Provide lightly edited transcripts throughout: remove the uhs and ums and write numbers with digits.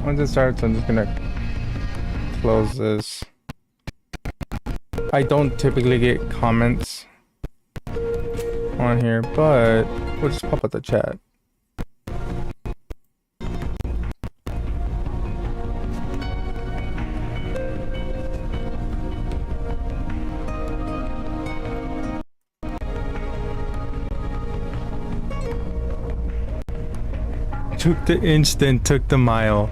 Once it starts, I'm just gonna close this. I don't typically get comments on here, but we'll just pop up the chat. Took the inch, then took the mile.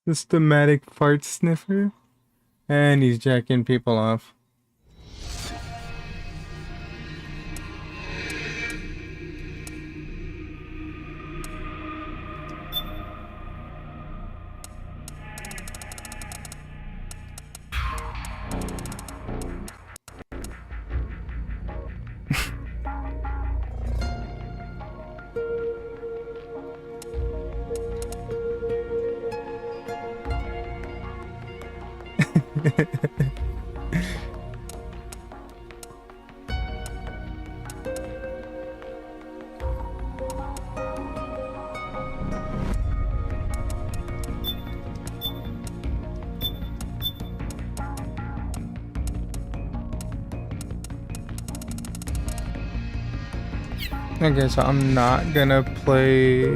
Systematic fart sniffer, and he's jacking people off. Okay, so I'm not gonna play.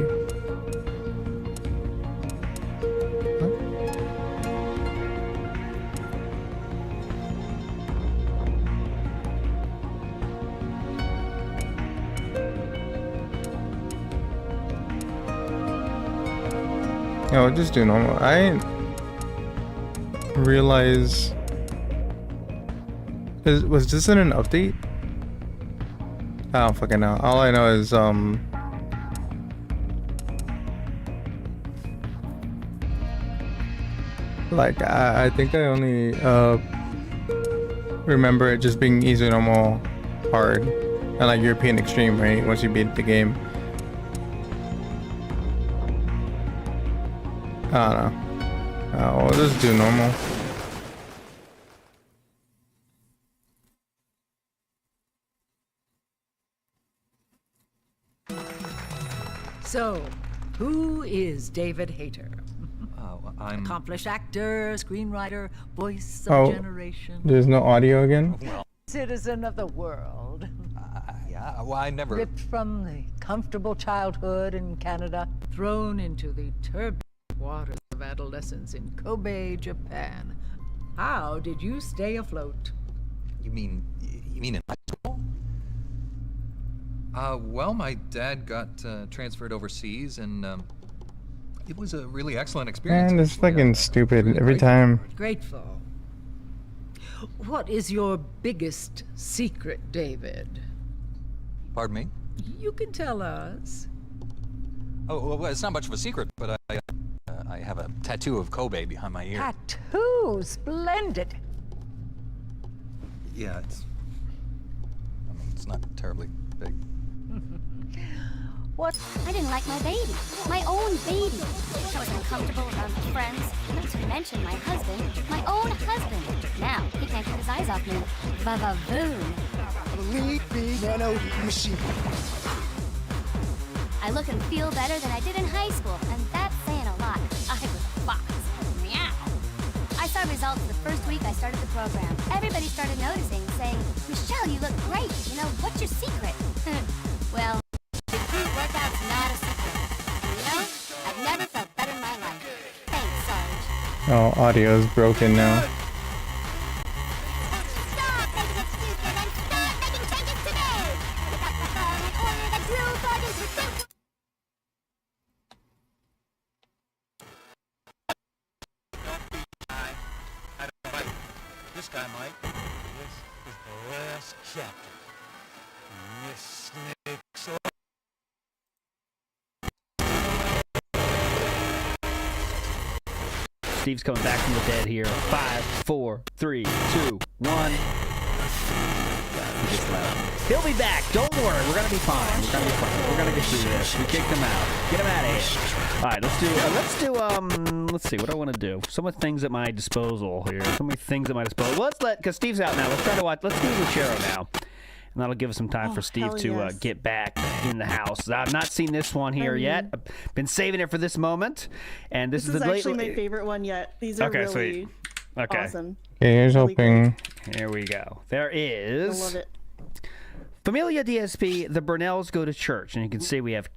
Yeah, we'll just do normal. I realize. Was this in an update? I don't fucking know. All I know is like I think I only remember it just being easy, normal, hard, and like European extreme, right? Once you beat the game. I don't know. We'll just do normal. So, who is David Hayter? I'm... Accomplished actor, screenwriter, voice of a generation. There's no audio again? Well... Citizen of the world. Yeah, well, I never... Ripped from the comfortable childhood in Canada, thrown into the turbulent waters of adolescence in Kobe, Japan. How did you stay afloat? You mean in high school? Well, my dad got transferred overseas, and it was a really excellent experience. Man, this fucking stupid really every time. Grateful. What is your biggest secret, David? Pardon me? You can tell us. Oh, well, it's not much of a secret, but I have a tattoo of Kobe behind my ear. Tattoo, splendid. Yeah, it's not terribly big. What? I didn't like my baby. My own baby. I was uncomfortable around my friends, not to mention my husband. My own husband. Now, he can't keep his eyes off me. Va-va-voom. Big nano machine. I look and feel better than I did in high school, and that's saying a lot. I was a fox. Meow. I saw results the first week I started the program. Everybody started noticing, saying, Michelle, you look great. You know, what's your secret? Well, the group workout's not a secret. Oh, audio is broken now. Stop making excuses and start making changes today! Without the phone in order, the true bodies refute. This guy might. This is the last chapter. Miss Snake's Steve's coming back from the dead here. 5, 4, 3, 2, 1. He'll be back. Don't worry. We're gonna be fine. We're gonna be fine. We're gonna get through this. We kicked him out. Get him out of here. All right. Let's see. What do I want to do? So many things at my disposal here. So many things at my disposal. Well, because Steve's out now. Let's try to watch. Let's do Lucero now. And that'll give us some time for Steve to get back in the house. I've not seen this one here yet. I've been saving it for this moment. And this is the actually my favorite one yet. These are really awesome. Okay, here's hoping. Here we go. There is. I love it. Familia DSP, the Burnells go to church. And you can see we have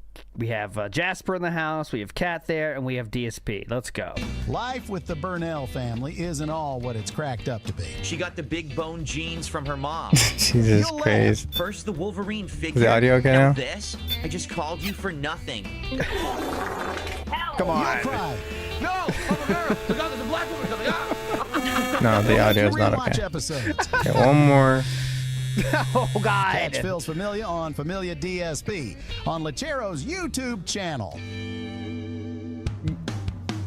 Jasper in the house, we have Kat there, and we have DSP. Let's go. Life with the Burnell family isn't all what it's cracked up to be. She got the big bone genes from her mom. Jesus Christ. First the Wolverine figure. Is the audio okay now? This? I just called you for nothing. Come on. No! There's a black woman coming up! No, the audio is not okay. Episodes. Okay, one more. Oh, God. Catch Phil's Familia on Familia DSP on Lechero's YouTube channel.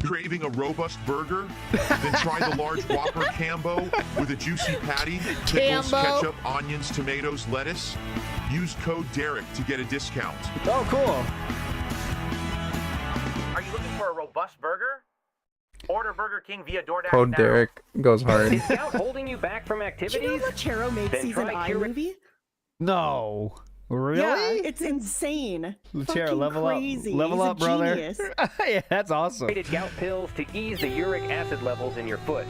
Craving a robust burger? Then try the large Whopper Cambo with a juicy patty, pickles, ketchup, onions, tomatoes, lettuce. Use code Derek to get a discount. Oh, cool. Are you looking for a robust burger? Order Burger King via DoorDash Code now. Derek goes hard. Is Scout holding you back from activities? Do you know Lechero made Then season try I Keurig- movie? No. Really? Yeah, it's insane. Lucero, Fucking level crazy. up. Level He's up, a brother. genius. Yeah, that's awesome. Rated gout pills to ease the uric acid levels in your foot.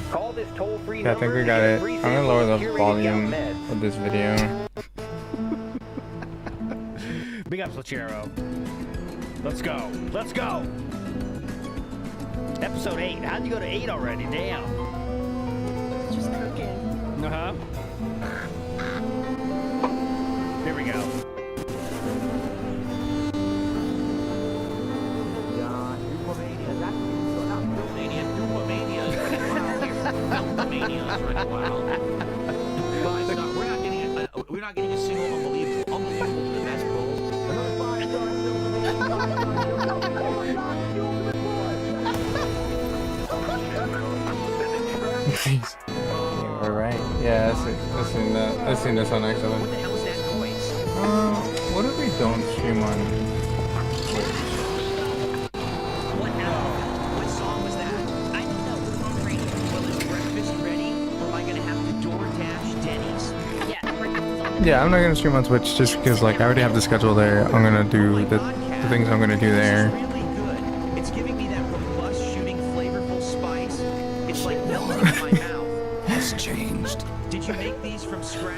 Call this toll-free Okay, I number. think we to got get a it. free I'm gonna sample lower of the curated volume gout meds. of this video. Big ups, Lechero. Let's go. Let's go. Episode 8. How'd you go to 8 already? Damn. Just cooking. Uh-huh. Here we go. We're not getting a single unbelievable to the best All right. Yeah, I've seen this one actually. What the hell is that noise? What if we don't stream on? What happened? What song was that? I don't know. It's on the radio. Well, is breakfast ready? Or am I gonna have to DoorDash Denny's? Yeah, I'm not gonna stream on Twitch just because like I already have the schedule there. I'm gonna do the things I'm gonna do there. It's really good. It's giving me that robust, shooting, flavorful spice. It's like melting in my mouth. has changed. Did you make these from scratch?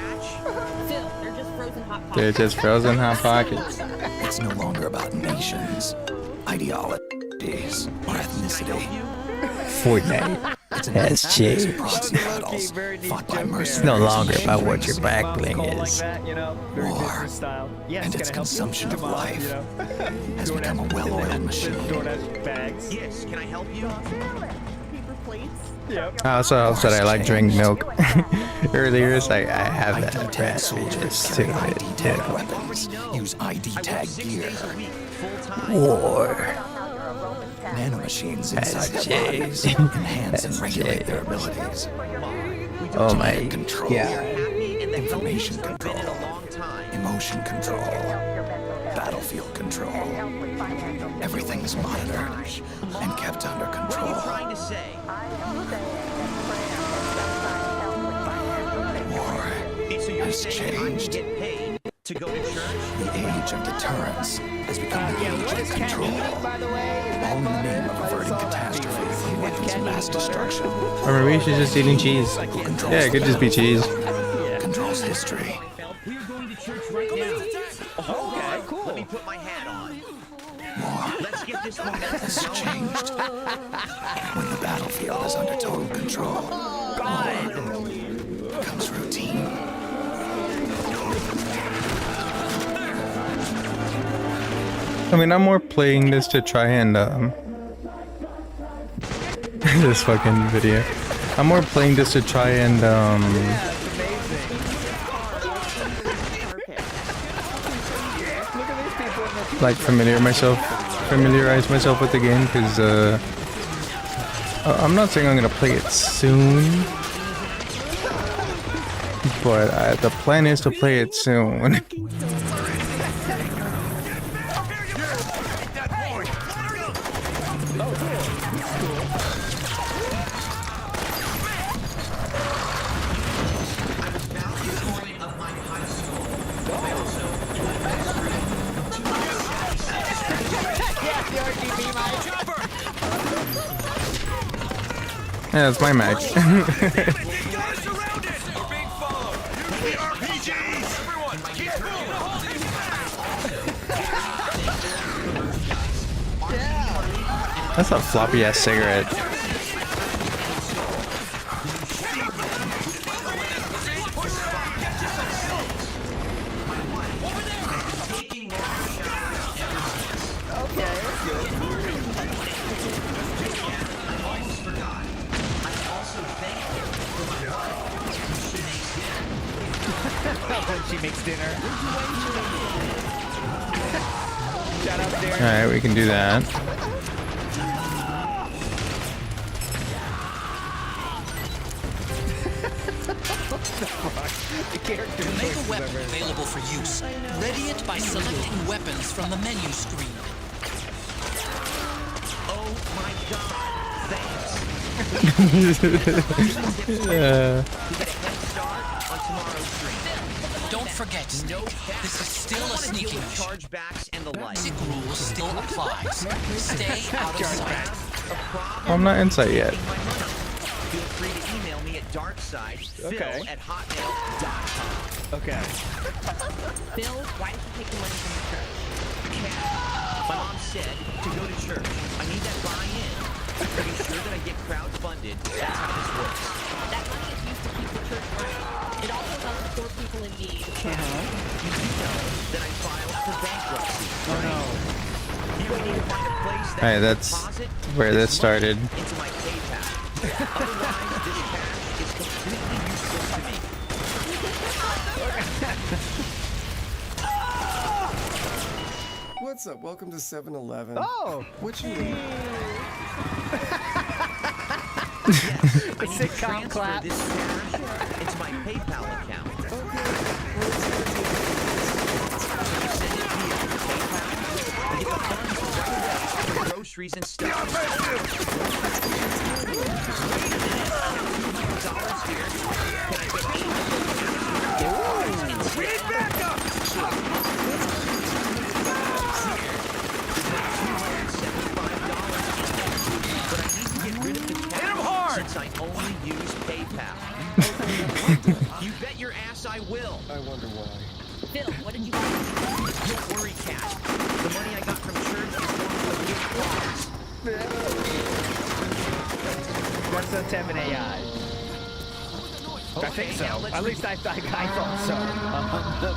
Phil, they're just frozen hot pockets. They're just frozen hot pockets. It's no longer about nations, ideologies, or ethnicity. Fortnite has changed. Proxy battles fought by It's mercenaries. no longer about what your back bling is. War and its consumption of life has become a well-oiled machine. Yes, can I help you? Paper plates. Yep. I also said I like drink milk. Earlier, it's like I have ID that tag rat soldiers fetus carry to ID it tag too. weapons, use ID tag 6 gear. days a week, full time. War. Nanomachines inside Has their bodies changed. enhance and Has regulate their changed. abilities. Oh my Genetic control, information control, emotion control, battlefield control. Everything's monitored and kept under control. Trying to say. War So you're has saying I can changed. get paid to go to church? The age of deterrence has become the age of control. All in the name of averting catastrophe and weapons of mass destruction. Or maybe she's just eating cheese. Yeah, it could just be cheese. Controls history. We're going to church right now. Okay, cool. Let me put my hat on. more. Let's get this momentum Has going. changed. When the battlefield is under total control, comes routine. I mean, I'm more playing this to try and this fucking video. I'm more playing this to try and like familiarize myself with the game, because I'm not saying I'm gonna play it soon, but the plan is to play it soon. Yeah, it's my match. That's a floppy ass cigarette. She makes dinner. Alright, we can do that. To make a weapon available for use, ready it by selecting weapons from the menu screen. Oh my god, thanks. Yeah. Don't forget, this is still a sneaky mission. Chargebacks and the like. Basic rules still applies. Stay out of sight. Well, I'm not in sight yet. Feel free to email me at darkside@hotmail.com. Okay. Bill, why did you take the money from the church? My mom said to go to church, I need that buy-in. To be sure that I get crowd-funded. That's how this works. That money is used to keep the church running. It also helps poor people in need. You do know that I filed for bankruptcy. Oh no. You would need to find a place that Alright, that's where this started. into my PayPal. Otherwise, this cash is completely useless to me. What's up? Welcome to 7-Eleven. Oh! What you need? Yes, I need to Sitcom transfer clap. this cash into my PayPal account. Send it via PayPal. I get the funds right away for groceries and stuff. $200 here. Can I get $800? Need backup! Since I only use PayPal. You bet your ass I will. I wonder why. Bill, what did you do? Don't worry, Cat. The money I got from church is going to a gift box. That's a Tevin AI. I think so. At least I thought so.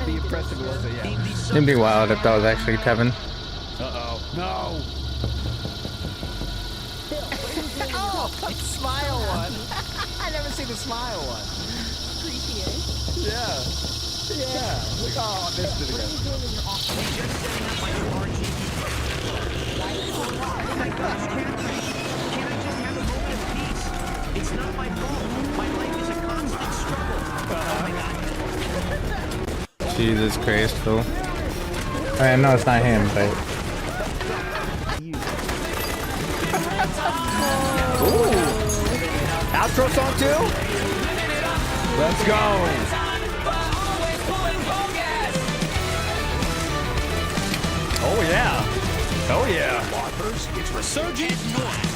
The impressive was it, yeah. It'd be wild if that was actually Tevin. Uh-oh. No! Oh, smile one. I never seen the smile one. Creepy, eh? Yeah. Yeah. Oh, I missed it again. It's not my fault. My life is a constant struggle. Jesus Christ, Phil. I know it's not him, but... Ooh. Outro song too? Let's go. Oh yeah. Oh yeah. It's resurgent north.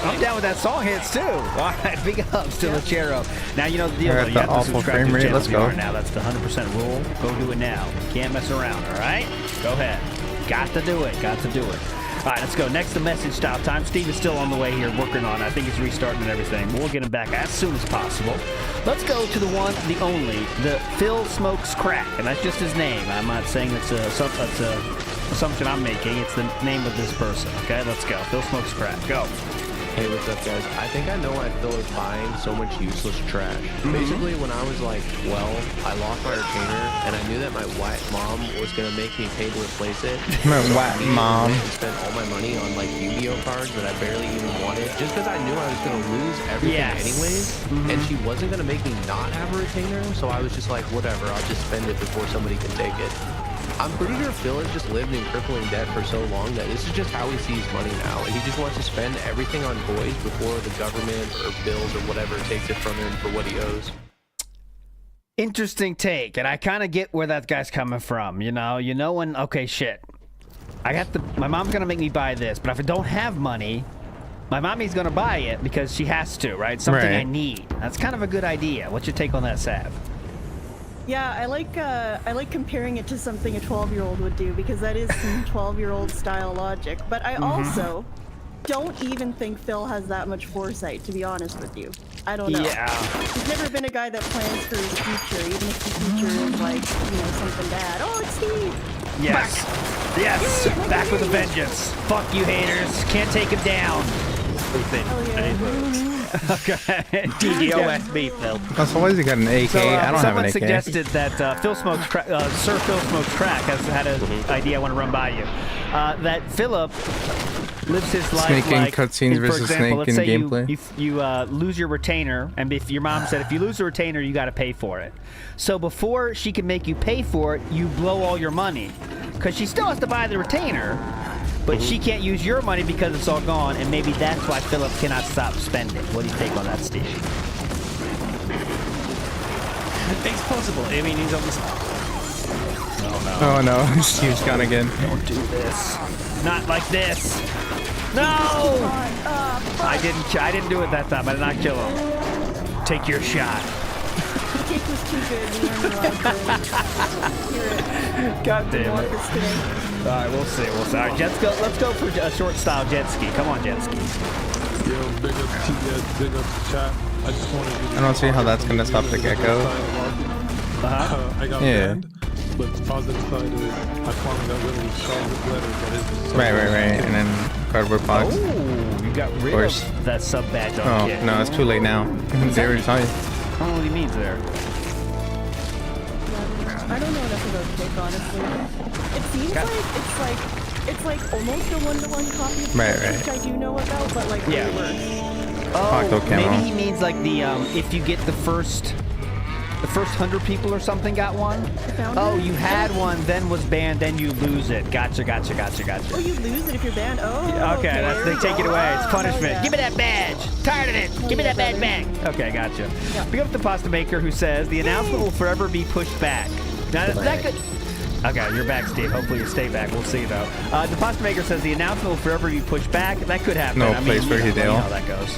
I'm down with that song hits too. All right, big ups to Lechero. Now you know the deal. We're Though. at You the have to awful subscribe to frame the rate. channel Let's if you go. are now. That's the 100% rule. Go do it now. You can't mess around. All right. Go ahead. Got to do it. Got to do it. All right, let's go. Next, the message style time. Steve is still on the way here, working on it. I think he's restarting and everything. We'll get him back as soon as possible. Let's go to the one, the only, the Phil Smokes Crack, and that's just his name. I'm not saying it's a assumption I'm making. It's the name of this person. Okay, let's go. Phil Smokes Crack. Go. Hey, what's up, guys? I think I know why Phil is buying so much useless trash. Basically, when I was like 12, I lost my retainer, and I knew that my white mom was gonna make me pay to replace it. My white mom. And spent all my money on like Yu-Gi-Oh cards that I barely even wanted, just because I knew I was gonna lose everything anyways. And she wasn't gonna make me not have a retainer, so I was just like, whatever, I'll just spend it before somebody can take it. I'm pretty sure Phil has just lived in crippling debt for so long that this is just how he sees money now. And he just wants to spend everything on toys before the government or bills or whatever takes it from him for what he owes. Interesting take, and I kind of get where that guy's coming from. You know when, okay, shit. My mom's gonna make me buy this, but if I don't have money, my mommy's gonna buy it because she has to, right? Something I need. That's kind of a good idea. What's your take on that, Sav? Yeah, I like comparing it to something a 12-year-old would do because that is some 12-year-old style logic. But I also don't even think Phil has that much foresight, to be honest with you. I don't know. Yeah. He's never been a guy that plans for his future, even if the future is like, something bad. Oh, it's Steve! Yes. Yes. Back with a vengeance. Fuck you, haters. Can't take him down. Okay. DDoSB, Phil. Oh, so why has he got an AK? So, I don't have an AK. Someone suggested that Sir Phil Smokes Crack has had an idea I want to run by you. That Philip lives his life Snaking like, cutscenes for versus example, let's say gameplay. you lose your retainer, and if your mom said if you lose the retainer, you got to pay for it. So before she can make you pay for it, you blow all your money, because she still has to buy the retainer. But she can't use your money because it's all gone, and maybe that's why Philip cannot stop spending. What do you think on that, Steve? It's possible. I mean, he's almost... Oh no, Steve's gone again. Don't do this. Not like this. No! I didn't do it that time. I did not kill him. Take your shot. The kick was too good. We weren't allowed to hear it. God damn it. All right, we'll see. All right, let's go for a short style jet ski. Come on, jet ski. Yo, big up TBS, big up chat. I just wanted to... I don't see how that's gonna stop the gecko. I got banned, but the positive side is I finally got rid of the Charlotte letter that is... Right. And then cardboard box. Oh, you got rid of that sub badge on kit. Oh, no, it's too late now. They already saw you. I don't know what he means there. I don't know enough about Kick, honestly. It seems like it's like almost a one-to-one copy of Kick, which I do know about, but like way worse. Oh, maybe he means like the if you get the first 100 people or something got one. Oh, you had one, then was banned, then you lose it. Gotcha. Oh, you lose it if you're banned. Oh, okay. They take it away. It's punishment. Yeah. Give me that badge. Tired of it. Give me that badge back. Okay, gotcha. Yeah. Pick up the pasta maker who says the announcement will forever be pushed back. Now that could. Okay, you're back, Steve. Hopefully you stay back. We'll see, though. The pasta maker says the announcement will forever be pushed back. That could happen. No place for you know Hideo. how that goes.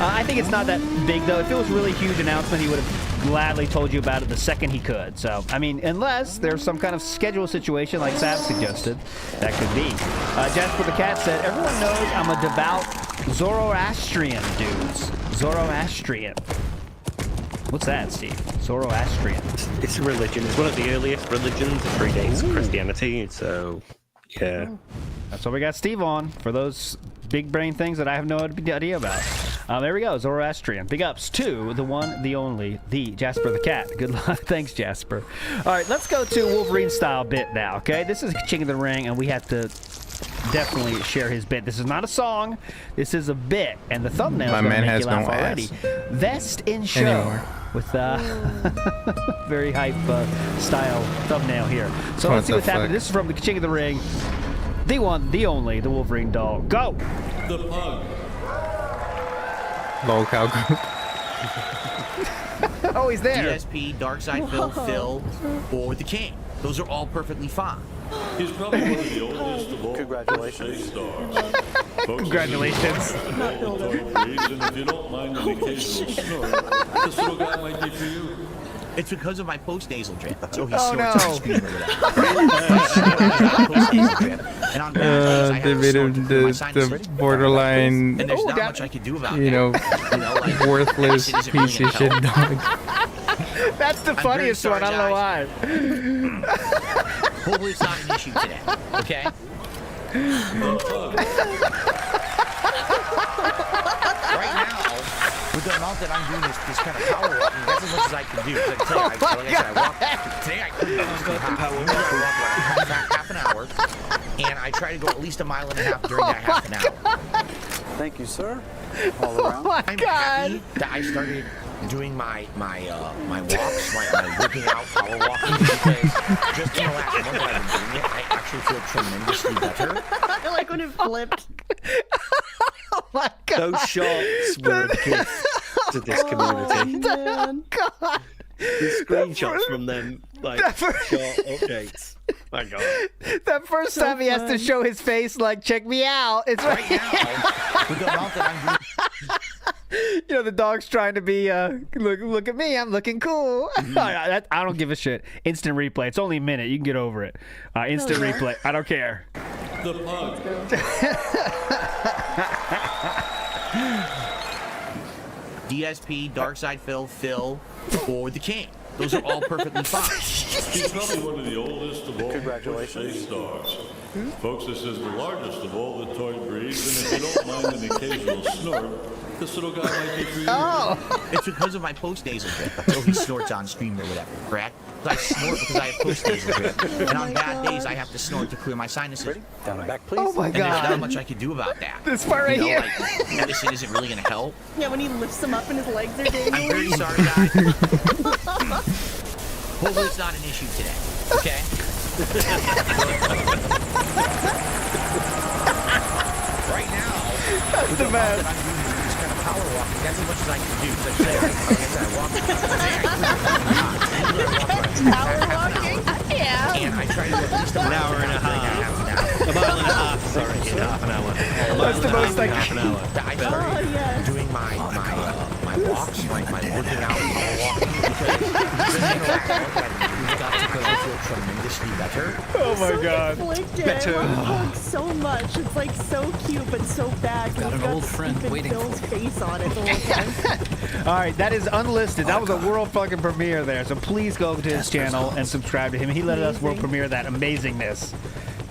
I think it's not that big, though. If it was a really huge announcement, he would have gladly told you about it the second he could. So, I mean, unless there's some kind of schedule situation like Sav suggested, that could be. Jasper the Cat said, everyone knows I'm a devout Zoroastrian, dudes. Zoroastrian. What's that, Steve? Zoroastrian. It's a religion. It's one of the earliest religions. It predates Christianity, so yeah. That's what we got Steve on for those big brain things that I have no idea about. There we go, Zoroastrian. Big ups to the one, the only, the Jasper the Cat. Good luck. Thanks, Jasper. All right, let's go to Wolverine style bit now, okay? This is King of the Ring, and we have to definitely share his bit. This is not a song. This is a bit, and the thumbnail is going to make you laugh already. Vest in show. Anymore. With very hype style thumbnail here. So let's see what's happening. This is from the King of the Ring. The one, the only, the Wolverine doll. Go! The pug. Lol cow. Oh, he's there. DSP, Darkside Phil, or the King. Those are all perfectly fine. He's probably one of the oldest of all. Congratulations. Congratulations. And if you don't mind an occasional snort, this little guy might be for you. It's because of my post-nasal drip. So he Oh, snorts no. on screen or whatever. Post-nasal drip. And on bad days, I They have to made snort him to clear my the sinuses. borderline, And there's not much I can do about you know, like, worthless acid isn't really piece of gonna shit help. dog. That's the I'm funniest very one. I don't know why. Hopefully it's not an issue today. Okay? Right now, with the amount that I'm doing this kind of power walking, that's as much as I can do. Like I walk, today I couldn't walk half an hour, and I try to go at least 1.5 miles during that half an hour. Thank you, sir. All around. I'm happy that I started doing my walks, my working out, power walking, because just in the last month that I've been doing it, I actually feel tremendously better. I like when it flipped. Oh my god. Those shots were a gift to this community. Man. God. The screenshots from them, like, short updates. My god. That first So time he has to fun. show his face, like, check me out. It's Right now, with the amount that I'm doing. you know, the dog's trying to be, look at me, I'm looking cool. I don't give a shit. Instant replay. It's only a minute. You can get over it. Instant replay. I don't care. The pug. DSP, Darkside Phil, or the King. Those are all perfectly fine. He's probably one of the oldest of all space stars. Folks, this is the largest of all the toy breeds, and if you don't mind an occasional snort, this little guy might be for you. Oh! It's because of my post-nasal drip. So he snorts on stream or whatever, correct? I snort because I have post-nasal drip. And on bad days, I have to snort to clear my sinuses. Down and back, please. Oh my And there's god. not much I can do about that. This part right here. Like, medicine isn't really going to help. Yeah, when he lifts him up and his legs are I'm dangling. very sorry, guys. Hopefully it's not an issue today, okay? Right now, with the amount that I'm doing this kind of power walking, that's as much as I can do. Like I said, I walk. Power walking? Yeah. And I try to do at least an hour and a half. A mile and a half, sorry, in half an hour. That's the most I half an hour. I started doing my walks, my working out, power walking, because I feel tremendously better. Oh my god. Better. I love the pug so much. It's like so cute but so bad. Got an old friend waiting Phil's face on it the whole time. All right, that is unlisted. That was a world fucking premiere there. So please go to his channel and subscribe to him. He let us world premiere that amazingness.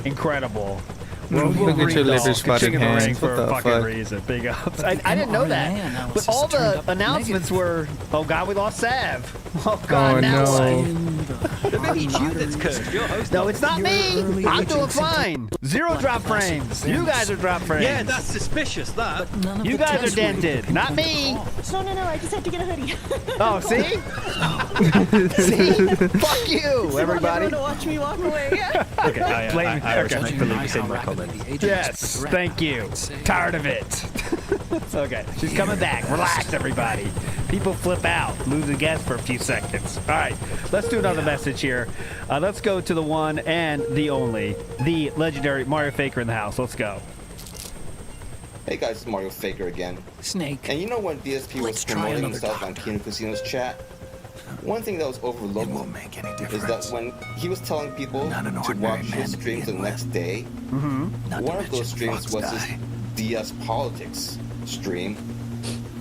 Incredible. Look at your liver spotted hands. For What a the fucking fuck? reason. Big ups. I didn't know that. But all the announcements were, oh god, we lost Sav. Oh god, Oh, now no. what? Maybe it's you that's cursed. Your host. No, it's not me. I'm doing fine. 0 drop frames. You guys are drop frames. Yeah, that's suspicious, that. You guys are dented, not me. No, I just had to get a hoodie. Oh, see? See? Fuck you, everybody. To watch me walk away. Okay, I respectfully rescind my comment. Yes, thank you. Tired of it. Okay, she's coming back. Relax, everybody. People flip out, lose a guest for a few seconds. All right, let's do another message here. Let's go to the one and the only, the legendary Mario Faker in the house. Let's go. Hey guys, it's Mario Faker again. Snake. And you know when DSP was promoting himself on Kino Casino's chat? One thing that was overlooked is that when he was telling people to watch his streams the next day, one of those streams was his DS Politics stream,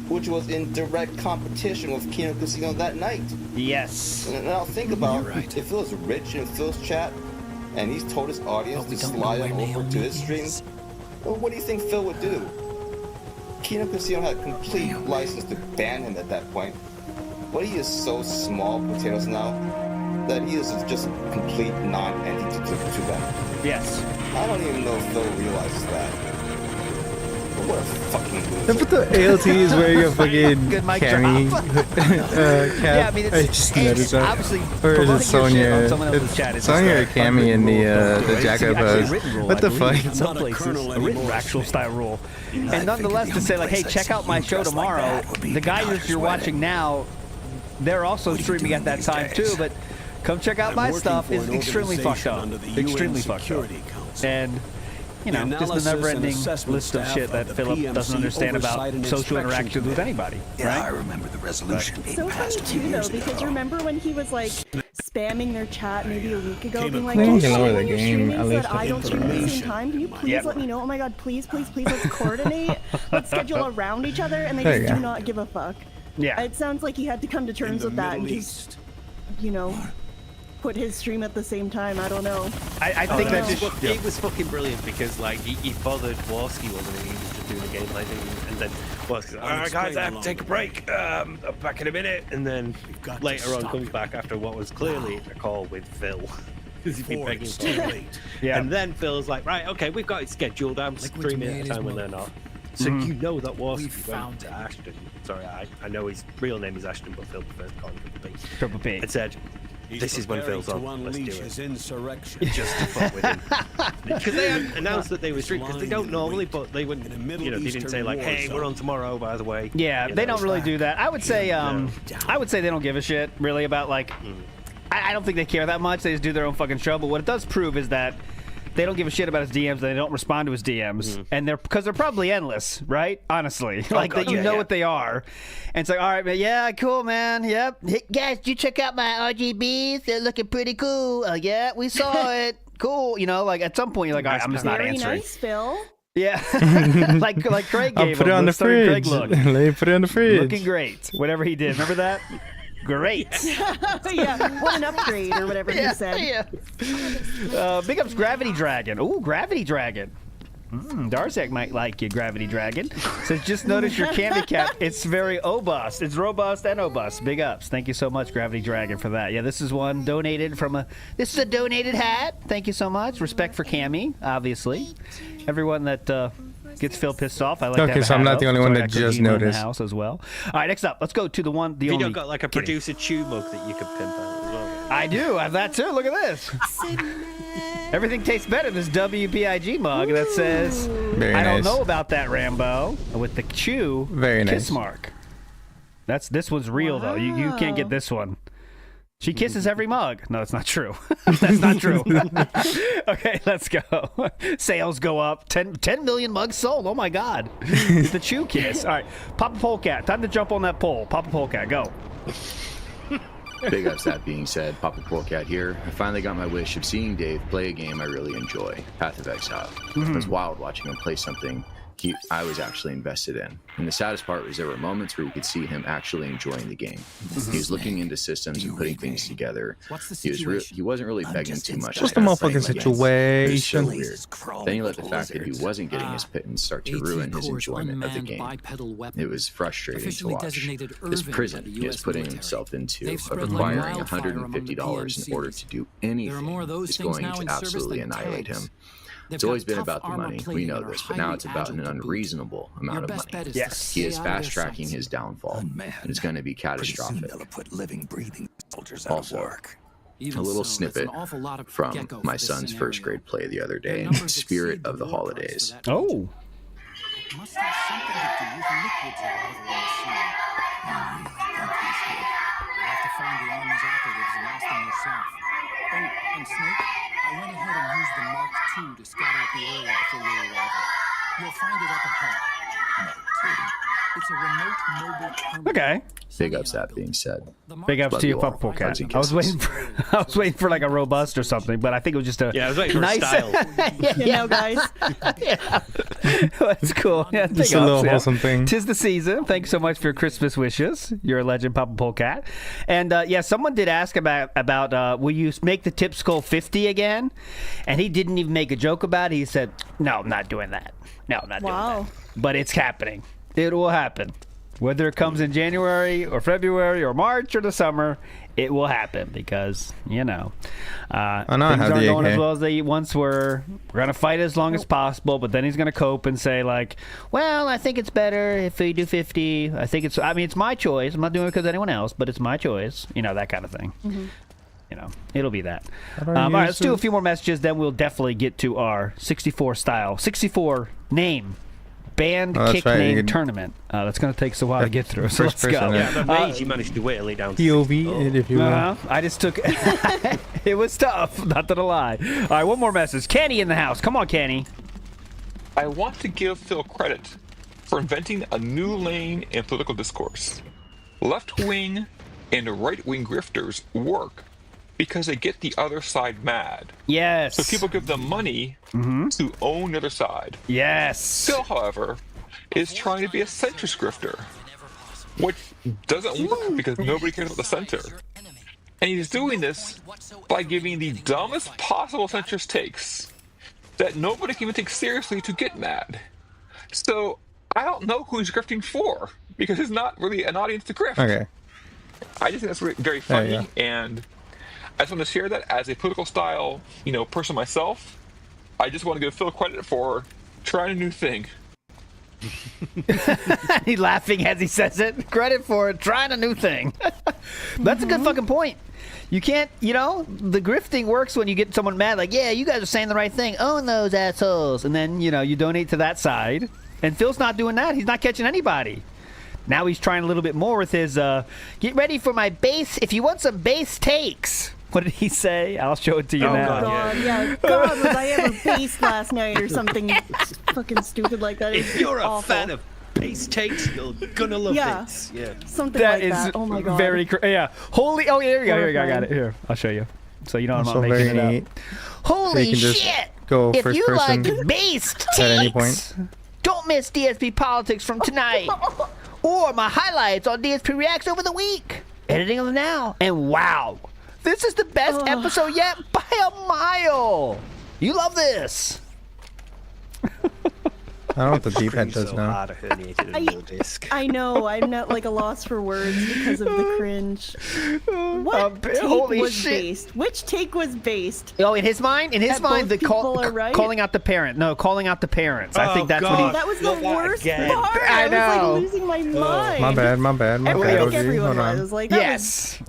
which was in direct competition with Kino Casino that night. Yes. And now think about if Phil's rich in Phil's chat and he's told his audience to slide on over to his stream, well, what do you think Phil would do? Kino Casino had complete license to ban him at that point. But he is so small potatoes now that he is just a complete non-entity to them. Yes. I don't even know if Phil realizes that. But what a fucking loser. But the ALT is wearing a fucking Good mic cami drop. cap. Yeah, I mean, just noticed that. obviously Or is it promoting your shit Sonya? on someone else's chat is It's Sonya or just a Cammy in the rule. Jacko It's actually a pose. written rule, What I the believe, fuck? in some places, a written actual style rule. And nonetheless, to say like, hey, check out my show tomorrow. The guy you're watching now, they're also streaming at that time too, but come check out my stuff. It's extremely fucked up. Extremely fucked up. And you know, just the never-ending list of shit that Philip doesn't understand about social interactions with anybody. Yeah, I Right? remember the resolution being So funny passed a few too, though, years because ago. remember when he was like spamming their chat maybe a week ago, being like, You "Oh, can lower the when you're game, streaming at so least that I don't stream at the same time. Can you please let me know? Oh my god, please, please, please, let's coordinate. Let's schedule around each other," and they There you just do go. not give a fuck. Yeah. It sounds like he had to come to terms with that and just, you know, put his stream at the same time. I don't know. I think that just it was fucking brilliant because like he bothered Warski, wasn't he? He was just doing the gameplay thing, and then Warski's like, "All right, guys, I have to take a break. I'm back in a minute." And then later on comes back after what was clearly a call with Phil. Because he'd been begging for it. Yeah. And then Phil's like, "Right, okay, we've got it scheduled. I'm streaming at a time when they're not." So you know that Warski went to Ashton. Sorry, I know his real name is Ashton, but Phil prefers to call him Triple P. Triple P. And said, "This is when Phil's on. Let's do it." Just to fuck with him. Because they hadn't announced that they were streaming, because they don't normally, but they wouldn't, you know, they didn't say like, "Hey, we're on tomorrow, by the way." Yeah, You they know, don't really do that. I would say, they don't give a shit really about like. I don't think they care that much. They just do their own fucking show. But what it does prove is that they don't give a shit about his DMs. They don't respond to his DMs, and they're probably endless, right? Honestly, like God, that you yeah, know yeah. what they are, and it's like, all right, man, yeah, cool, man, yep. Hey, guys, did you check out my RGBs? They're looking pretty cool. Yeah, we saw it. Cool, you know, like at some point you're like, all right, I'm just not Very answering. nice, Phil. Yeah, like Craig I'll gave put it him on the Starry fridge. Craig look. Let me put it on the fridge. Looking great. Whatever he did. Remember that? Great. Yeah, what an upgrade or whatever he said. Yeah. Big ups Gravity Dragon. Ooh, Gravity Dragon. Darzak might like you, Gravity Dragon. Says, just notice your candy cap. It's very robust. It's robust and robust. Big ups. Thank you so much, Gravity Dragon, for that. Yeah, this is one donated from a... This is a donated hat. Thank you so much. Respect for Cammy, obviously. Everyone that... gets Phil pissed off. I like Okay, to have so a I'm hat not the up. only So one I that got just Kojima in the noticed. house as well. All right, next up, let's go to the You only. got like a producer chew mug that you could pimp out as well. I do. I have that too. Look at this. Everything tastes better. This WPIG mug that says, Very "I don't nice. know about that, Rambo," with the chew Very kiss nice. mark. This one's real though. You can't get this one. She kisses every mug. No, that's not true. That's not true. Okay, let's go. Sales go up. 10 million mugs sold. Oh my God. It's the chew kiss. All right, Papa Polecat. Time to jump on that pole. Papa Polecat, go. Big ups, that being said, Papa Polecat here. I finally got my wish of seeing Dave play a game I really enjoy, Path of Exile. It was wild watching him play something I was actually invested in. And the saddest part was there were moments where you could see him actually enjoying the game. He was looking into systems and putting things together. He wasn't really begging too much. Just a motherfucking situation. Weird. Then you let the fact that he wasn't getting his pittance start to ruin his enjoyment of the game. It was frustrating to watch. This prison he is putting himself into of requiring $150 in order to do anything is going to absolutely annihilate him. It's always been about the money, we know this, but now it's about an unreasonable amount of money. Yes. He is fast-tracking his downfall, and it's going to be catastrophic. Also, a little snippet from my son's first grade play the other day, Spirit of the Holidays. Oh. Must have something to do with liquids arrival on the scene. You'll have to find the Army's operatives and ask them yourself. Oh, and Snake, I went ahead and used the Mark II to scout out the area before your arrival. You'll find it up ahead. No kidding. It's a remote mobile terminal. Okay. Big ups, that being said. Big ups Love to you, you all. Papa Hugs Polecat. and I was kisses. waiting for like a robust or something, but I think it was just a Yeah, I was waiting for nice style. You know, guys. Yeah. That's cool. Yeah, Just big a little ups, yeah. wholesome thing. Tis the season. Thanks so much for your Christmas wishes. You're a legend, Papa Polecat. And yeah, someone did ask about will you make the tip skull 50 again? And he didn't even make a joke about it. He said, "No, I'm not doing that. No, I'm not doing that." But it's happening. It will happen. Whether it comes in January or February or March or the summer, it will happen because, you know, things aren't going as well as they once were. We're going to fight as long as possible, but then he's going to cope and say, like, well, I think it's better if we do 50. I mean, it's my choice. I'm not doing it because of anyone else, but it's my choice. You know, that kind of thing. Mm-hmm. You know, it'll be that. All right, let's do a few more messages, then we'll definitely get to our 64 name. Band kick name tournament. That's going to take us a while to get through. So let's go. Yeah, but mage, you managed to whittle it down to POV, if you will. I just took. It was tough, not gonna lie. All right, one more message. Kenny in the house. Come on, Kenny. I want to give Phil credit for inventing a new lane in political discourse. Left-wing and right-wing grifters work because they get the other side mad. Yes. So people give them money to own the other side. Yes. Phil, however, is trying to be a centrist grifter, which doesn't work because nobody cares about the center. And he's doing this by giving the dumbest possible centrist takes that nobody can even take seriously to get mad. So I don't know who he's grifting for because there's not really an audience to grift. Okay. I just think that's very funny, and I just want to share that as a political style, person myself. I just want to give Phil credit for trying a new thing. He's laughing as he says it. Credit for trying a new thing. That's a good fucking point. You can't, the grifting works when you get someone mad, like, yeah, you guys are saying the right thing. Own those assholes. And then, you donate to that side. And Phil's not doing that. He's not catching anybody. Now he's trying a little bit more with his, get ready for my base. If you want some base takes. What did he say? I'll show it to you now. God, yeah. God, was I ever based last night or something fucking stupid like that? If you're a awful. fan of base takes, you're gonna love this. Yeah. Something like that. Oh my God. Very, holy, oh, here we go. I got it. Here, I'll show you. So you know I'm not making it neat. up. Holy so shit! Go if first you person like based at any takes, point. don't miss DSP Politics from tonight. Or my highlights on DSP Reacts over the week. Editing them now. And wow. This is the best episode yet by a mile. You love this. I don't know what the deep head does now. I know. I'm not like a loss for words because of the cringe. What take holy was shit. based? Which take was based? Oh, in his mind, the calling out the parent. No, calling out the parents. I think that's what he. That was the worst again. part. I know. was like losing my mind. My bad. I think OG. everyone Hold on. was like, that was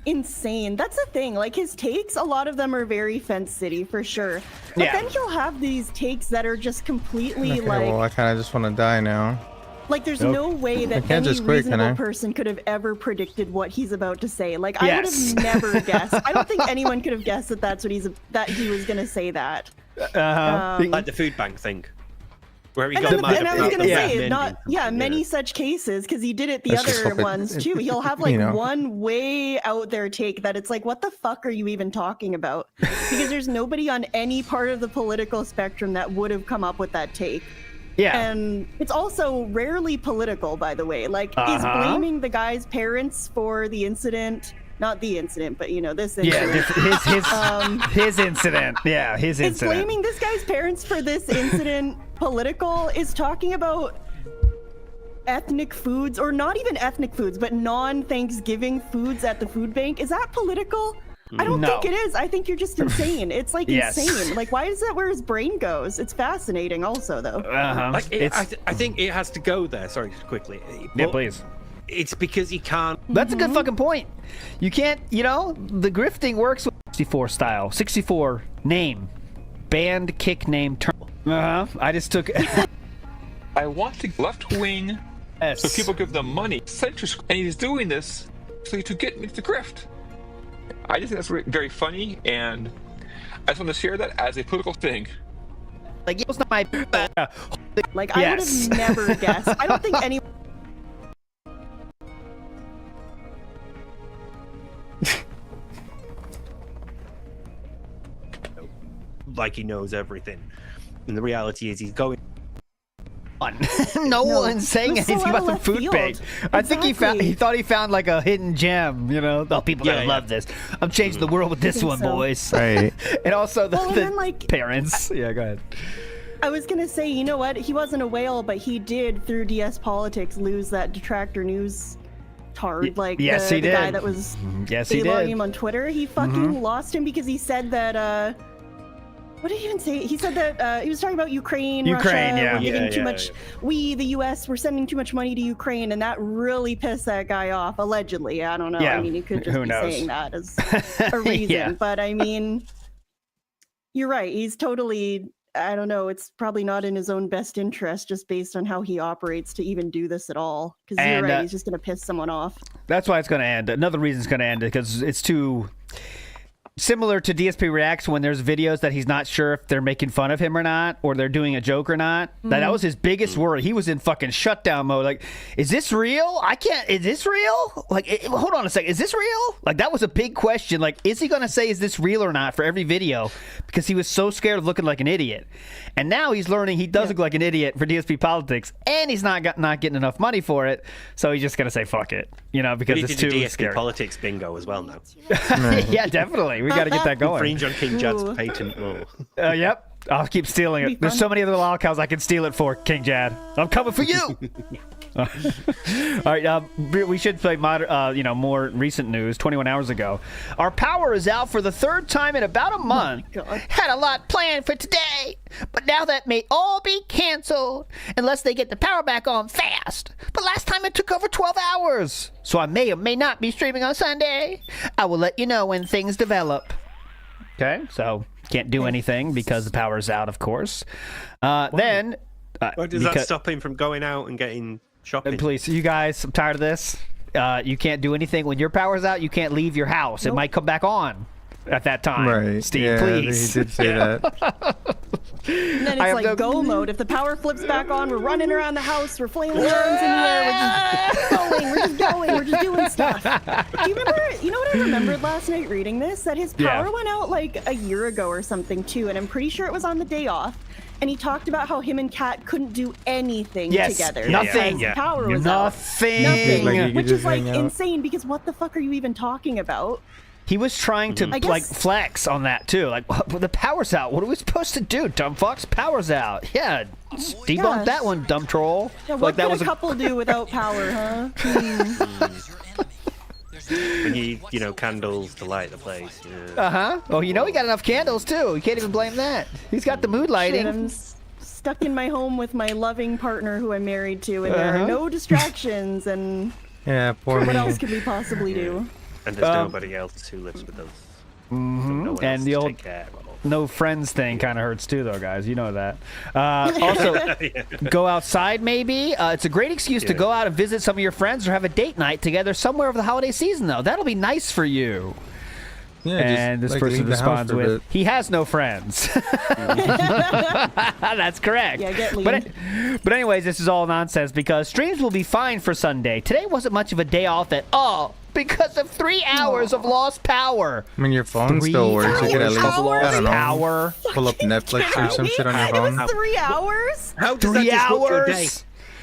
insane. That's the thing. Like his takes, a lot of them are very Fence City for sure. But then he'll have these takes that are just completely Okay, like. well, I kind of just want to die now. Like there's no way that can't any just quit, can I? reasonable person could have ever predicted what he's about to say. Like I would have never guessed. I don't think anyone could have guessed that he was gonna say that. Like the food bank thing. Where he got mad and I was gonna say, about many such cases, because he did it the other ones too. He'll have like one way out there take that it's like, what the fuck are you even talking about? Because there's nobody on any part of the political spectrum that would have come up with that take. Yeah. And it's also rarely political, by the way. Like, is blaming the guy's parents for the incident, not the incident, but this incident. Yeah, his incident. Yeah, his incident. Is blaming this guy's parents for this incident political? Is talking about ethnic foods, or not even ethnic foods, but non-Thanksgiving foods at the food bank, is that political? I don't think it is. I think you're just insane. It's like insane. Like, why is that where his brain goes? It's fascinating also, though. I think it has to go there. Sorry, quickly. Yeah, please. It's because he can't. That's a good fucking point. You can't, the grifting works with 64 style. 64 name. Band kick name turn. I just took. I want to left-wing so people give them money. Centrist, and he's doing this to get me to grift. I just think that's very funny, and I just want to share that as a political thing. Like, it was not my. Like, I would have never guessed. I don't think any. Like he knows everything, and the reality is he's going. No one's saying anything about the food bank. I think he thought he found like a hidden gem. Oh, people gonna love this. I'm changing the world with this one, boys. Right. And also the parents. Yeah, go ahead. I was gonna say, you know what? He wasn't a whale, but he did through DS Politics lose that detractor news tard. Like he the did. guy that was following him on Twitter. He fucking lost him because he said that. What did he even say? He said that he was talking about Ukraine, Russia, we're giving too much. We, the U.S., we're sending too much money to Ukraine, and that really pissed that guy off. Allegedly, I don't know. Yeah. I mean, he could just be saying that as a reason. Yeah. But I mean, you're right. He's totally. I don't know. It's probably not in his own best interest, just based on how he operates, to even do this at all. Because you're right. He's just going to piss someone off. That's why it's going to end. Another reason it's going to end because it's too. similar to DSP Reacts when there's videos that he's not sure if they're making fun of him or not, or they're doing a joke or not. That was his biggest worry. He was in fucking shutdown mode. Like, is this real? Is this real? Like, hold on a second. Is this real? Like, that was a big question. Like, is he going to say, is this real or not for every video? Because he was so scared of looking like an idiot. And now he's learning he does look like an idiot for DSP Politics, and he's not getting enough money for it. So he's just going to say, fuck it. Because it's too DSP scary. Politics bingo as well now. Yeah, definitely. We got to get that going. Infringe on King Jad's patent. Yep. I'll keep stealing it. There's so many other lolcows I can steal it for, King Jad. I'm coming for you. All right, we should play more recent news. 21 hours ago, our power is out for the third time in about a month. Had a lot planned for today, but now that may all be canceled unless they get the power back on fast. But last time it took over 12 hours, so I may or may not be streaming on Sunday. I will let you know when things develop. Okay, so can't do anything because the power's out, of course. Then, does that stop him from going out and getting shopping? Please, you guys, I'm tired of this. You can't do anything when your power's out. You can't leave your house. It might come back on at that time. Right. Steve, please. He did say that. And then it's like go mode. If the power flips back on, we're running around the house, we're flailing arms in the air, we're just going, we're just doing stuff. Do you remember, you know what I remembered last night reading this? That his power went out like a year ago or something too, and I'm pretty sure it was on the day off. And he talked about how him and Kat couldn't do anything together. Nothing. Power was Nothing. Nothing. Which is like insane because what the fuck are you even talking about? He was trying to like flex on that too. Like, the power's out. What are we supposed to do? Dumb fucks, power's out. Yeah, debunk that one, dumb troll. Yeah, what could a couple do without power, huh? We need, candles to light the place. Oh, he got enough candles too. You can't even blame that. He's got the mood lighting. Shit, I'm stuck in my home with my loving partner who I'm married to, and there are no distractions. And what else could we possibly do? And there's nobody else who lives with us. And the old no friends thing kind of hurts too, though, guys. You know that. Also, go outside maybe. It's a great excuse to go out and visit some of your friends or have a date night together somewhere over the holiday season, though. That'll be nice for you. Yeah, and this person responds with, he has no friends. That's correct. Yeah, but anyways, this is all nonsense because streams will be fine for Sunday. Today wasn't much of a day off at all because of 3 hours of lost power. I mean, your phone still works. You can at least, I don't know, pull up Netflix or some shit on your phone. It was 3 hours? How does that disrupt your day?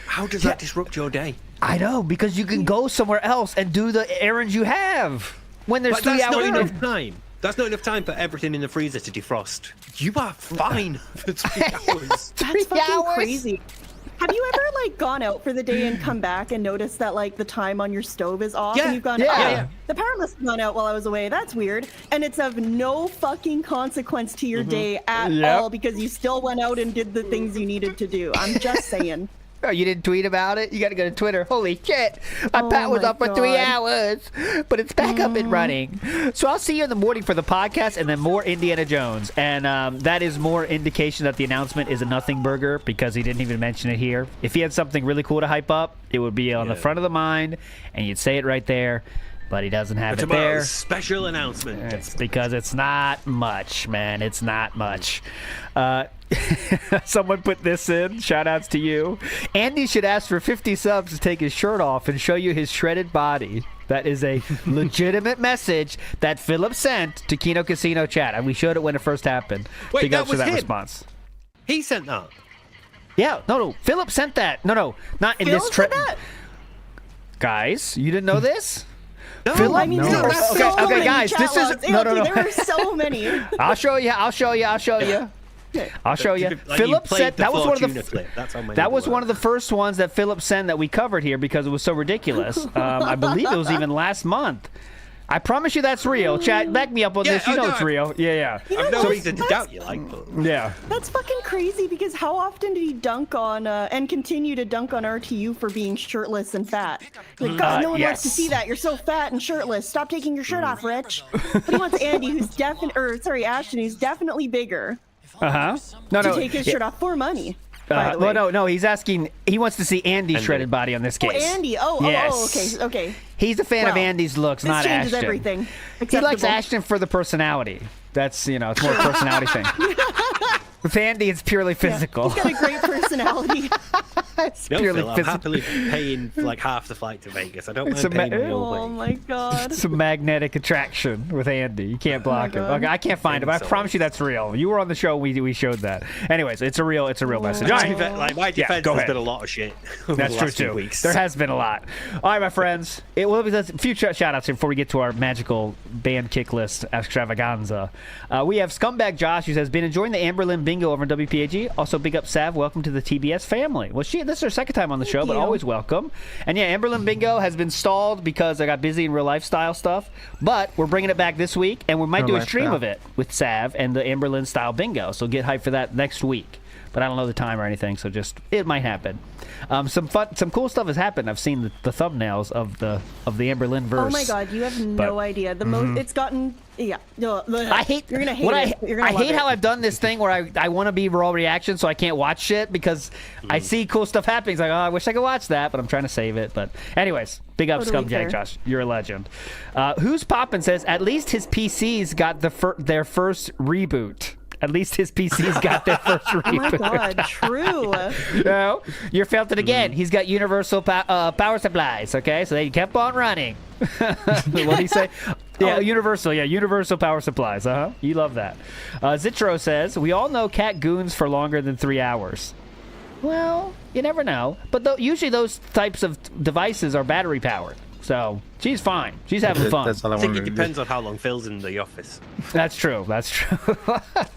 How does that disrupt your day? I know, because you can go somewhere else and do the errands you have. When there's 3 hours. That's not enough time. That's not enough time for everything in the freezer to defrost. You are fine for 3 hours. That's fucking crazy. Have you ever gone out for the day and come back and noticed that the time on your stove is off and you've gone, the power must have gone out while I was away. That's weird. And it's of no fucking consequence to your day at all because you still went out and did the things you needed to do. I'm just saying. Oh, you didn't tweet about it? You gotta go to Twitter. Holy shit! My power was up for 3 hours, but it's back up and running. So I'll see you in the morning for the podcast and then more Indiana Jones. And that is more indication that the announcement is a nothing burger because he didn't even mention it here. If he had something really cool to hype up, it would be on the front of the mind and you'd say it right there. But he doesn't have it there. Special announcement. It's because it's not much, man. It's not much. Someone put this in. Shout outs to you. Andy should ask for 50 subs to take his shirt off and show you his shredded body. That is a legitimate message that Philip sent to Kino Casino chat. And we showed it when it first happened. Wait, Big that ups was for that him? response. He sent that? Yeah, no. Philip sent that. No. Not in Phil this sent that? Guys, you didn't know this? No, Philip? I mean, there were so many guys, this is no. There were so many. I'll show you. I'll show you. Philip said that was one of the first ones that Philip sent that we covered here because it was so ridiculous. I believe it was even last month. I promise you that's real. Chat, back me up on this. You know it's real. Yeah. I've no reason to doubt you, Yeah. That's fucking crazy because how often did he dunk on and continue to dunk on RTU for being shirtless and fat? Like, God, no one wants to see that. You're so fat and shirtless. Stop taking your shirt off, Rich. But he wants Andy, Ashton, who's definitely bigger. No. To take his shirt off for money. by the way. Well, no, he's asking. He wants to see Andy's shredded body on this case. Oh, Andy. Yes. Okay. He's a fan of Andy's looks, not Ashton. This changes everything. He likes Ashton for the personality. That's, it's more a personality thing. With Andy, it's purely physical. He's got a great personality. It's purely physical. I'm happily paying like half the flight to Vegas. I don't mind paying the whole way. Oh my god. It's a magnetic attraction with Andy. You can't block him. Okay, I can't find him. I promise you that's real. You were on the show. We showed that. Anyways, it's a real message. All right. Like my defense has been a lot of shit. That's true too. Weeks. There has been a lot. All right, my friends. It will be a few shout outs here before we get to our magical band kick list extravaganza. We have Scumbag Josh, who says, been enjoying the Amberlynn bingo over on WPAG. Also, big up Sav. Welcome to the TBS family. Well, this is her second time on the show, but always welcome. And yeah, Amberlynn bingo has been stalled because I got busy in real lifestyle stuff. But we're bringing it back this week, and we might do a stream of it with Sav and the Amberlynn style bingo. So get hyped for that next week. But I don't know the time or anything, so it might happen. Some cool stuff has happened. I've seen the thumbnails of the Amberlynn verse. Oh my god, you have no idea. It's gotten I hate. You're gonna hate it. You're gonna I love hate how I've done this thing where I want to be raw reaction, so I can't watch shit because I see cool stuff happening. It's like, I wish I could watch that, but I'm trying to save it. But anyways, big up Scumbag Josh. You're a legend. Who's Poppin' says at least his PCs got their first reboot. At least his PC's got their first reboot. Oh my god, true. No, you felt it again. He's got universal power supplies, okay? So they kept on running. What did he say? Yeah, universal power supplies. You love that. Zitro says, we all know cat goons for longer than 3 hours. Well, you never know. But usually those types of devices are battery powered. So she's fine. She's having fun. I think it depends on how long Phil's in the office. That's true. I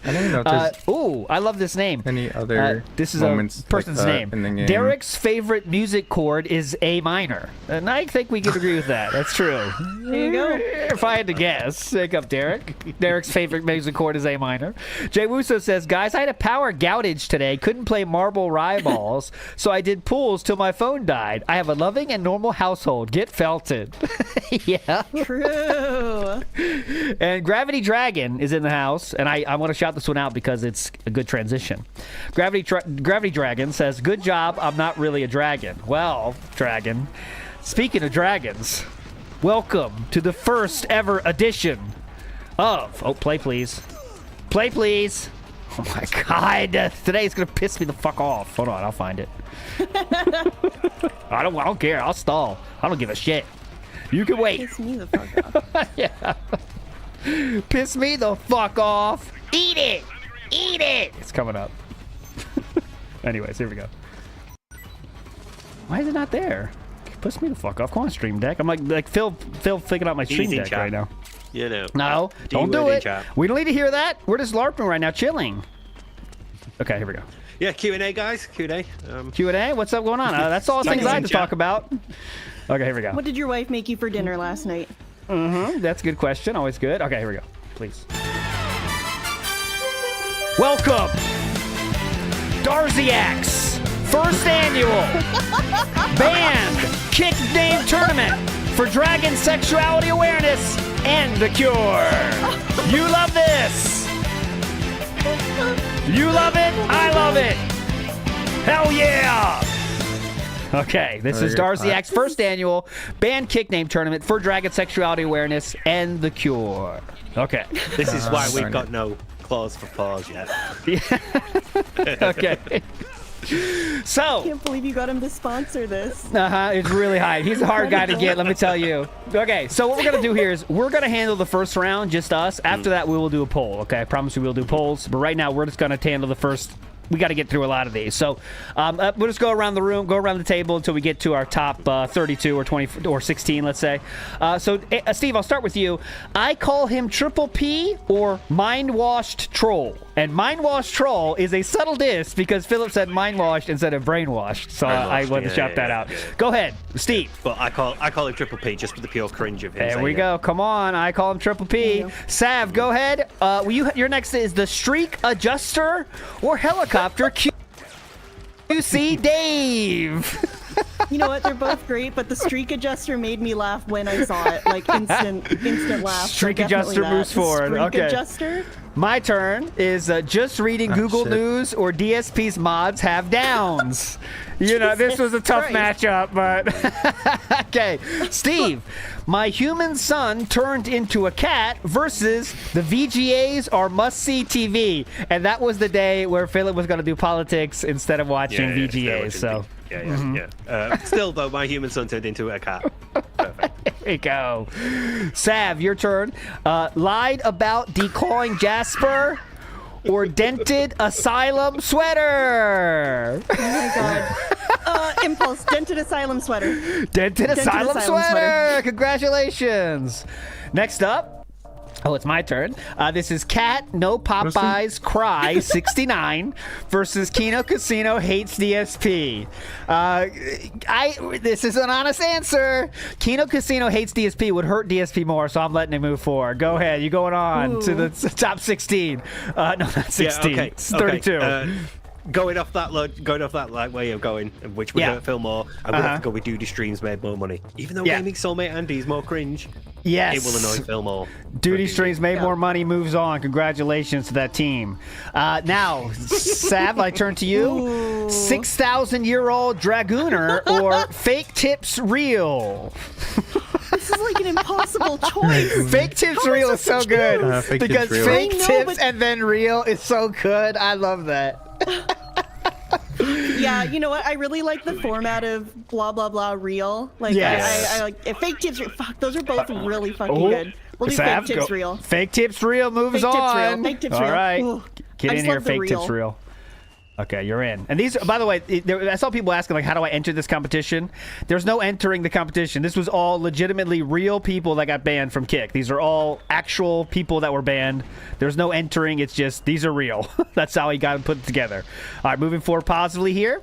don't know. I love this name. Any other this is moments a person's like in the name. game? Derek's favorite music chord is A minor, and I think we could agree with that. That's true. There you go. If I had to guess, pick up Derek. Derek's favorite music chord is A minor. Jay Wuso says, guys, I had a power outage today. Couldn't play Marble Rye-Balls, so I did pools till my phone died. I have a loving and normal household. Get felted. Yeah. True. And Gravity Dragon is in the house, and I want to shout this one out because it's a good transition. Gravity Dragon says, good job, I'm not really a dragon. Well, Dragon, speaking of dragons, welcome to the first ever edition of... Oh, play please. Play please. Oh my god, today's going to piss me the fuck off. Hold on, I'll find it. I don't care, I'll stall. I don't give a shit. You can wait. Piss me the fuck off. Yeah. Piss me the fuck off. Eat it. Eat it. It's coming up. Anyways, here we go. Why is it not there? Piss me the fuck off. Come on, Stream Deck. I'm like Phil figuring out my Stream Deck right now. You know. No, don't do it. We don't need to hear that. We're just LARPing right now, chilling. Okay, here we go. Yeah, Q&A, guys. Q&A. Q&A? What's up going on? That's all the things I have to talk about. Okay, here we go. What did your wife make you for dinner last night? That's a good question. Always good. Okay, here we go. Please. Welcome, Darziak's first annual band kick name tournament for dragon sexuality awareness and the cure. You love this. You love it. I love it. Hell yeah. Okay, this is Darziak's first annual band kick name tournament for dragon sexuality awareness and the cure. Okay. This is why we've got no clause for pause yet. Okay. So. I can't believe you got him to sponsor this. It's really high. He's a hard guy to get, let me tell you. Okay, so what we're going to do here is we're going to handle the first round, just us. After that, we will do a poll, okay? I promise you we'll do polls. But right now, we're just going to handle the first. We got to get through a lot of these. So we'll just go around the room, go around the table until we get to our top 32 or 20 or 16, let's say. So, Steve, I'll start with you. I call him Triple P or Mind-Washed Troll. And Mind-Washed Troll is a subtle diss because Philip said mind-washed instead of brainwashed. So I wanted to shout that out. Yeah. Go ahead, Steve. But I call him Triple P just for the pure cringe of him. There we go. Come on. I call him Triple P. Sav, go ahead. Your next is the Streak Adjuster or Helicopter QC Dave. You know what? They're both great, but the streak adjuster made me laugh when I saw it. Like instant laugh. Streak so adjuster moves forward. Streak Okay. adjuster. My turn is just reading Google shit. News or DSP's mods have downs. You know, this was a tough matchup, but okay. Steve, my human son turned into a cat versus the VGAs are must-see TV, and that was the day where Philip was going to do politics instead of watching VGAs. So. Still, though, my human son turned into a cat. Perfect. There you go. Sav, your turn. Lied about declawing Jasper or dented asylum sweater? Oh my god. Impulse. Dented asylum sweater. Dented asylum sweater. Congratulations. Next up. Oh, it's my turn. This is Cat No Popeyes Cry 69 versus Kino Casino Hates DSP. This is an honest answer. Kino Casino Hates DSP would hurt DSP more, so I'm letting it move forward. Go ahead. You going on to the top 16? No, not 16. Yeah, okay. It's 32. Going off that way of going, which would hurt Phil more, I'm going to have to go with Duty Streams made more money. Even though Gaming Soulmate Andy is more cringe, it will annoy Phil more. Duty Streams made more money, moves on. Congratulations to that team. Now, Sav, I turn to you. 6,000-year-old Dragooner or Fake Tips Real? This is like an impossible choice. Fake Tips Real is so good. Fake Because Tips Real. Fake Tips and then Real is so good. I love that. Yeah, you know what? I really like the format of blah blah blah real. Like I like fake tips. Fuck, those are both really fucking good. We'll do Sav, fake tips real. Fake Tips Real moves Fake on. tips real. Fake tips All real. right, Ooh. get I in just here. love the Fake real. Tips Real. Okay, you're in. And these, by the way, I saw people asking, like, how do I enter this competition? There's no entering the competition. This was all legitimately real people that got banned from Kick. These are all actual people that were banned. There's no entering. It's just, these are real. That's how he got them put together. All right, moving forward positively here.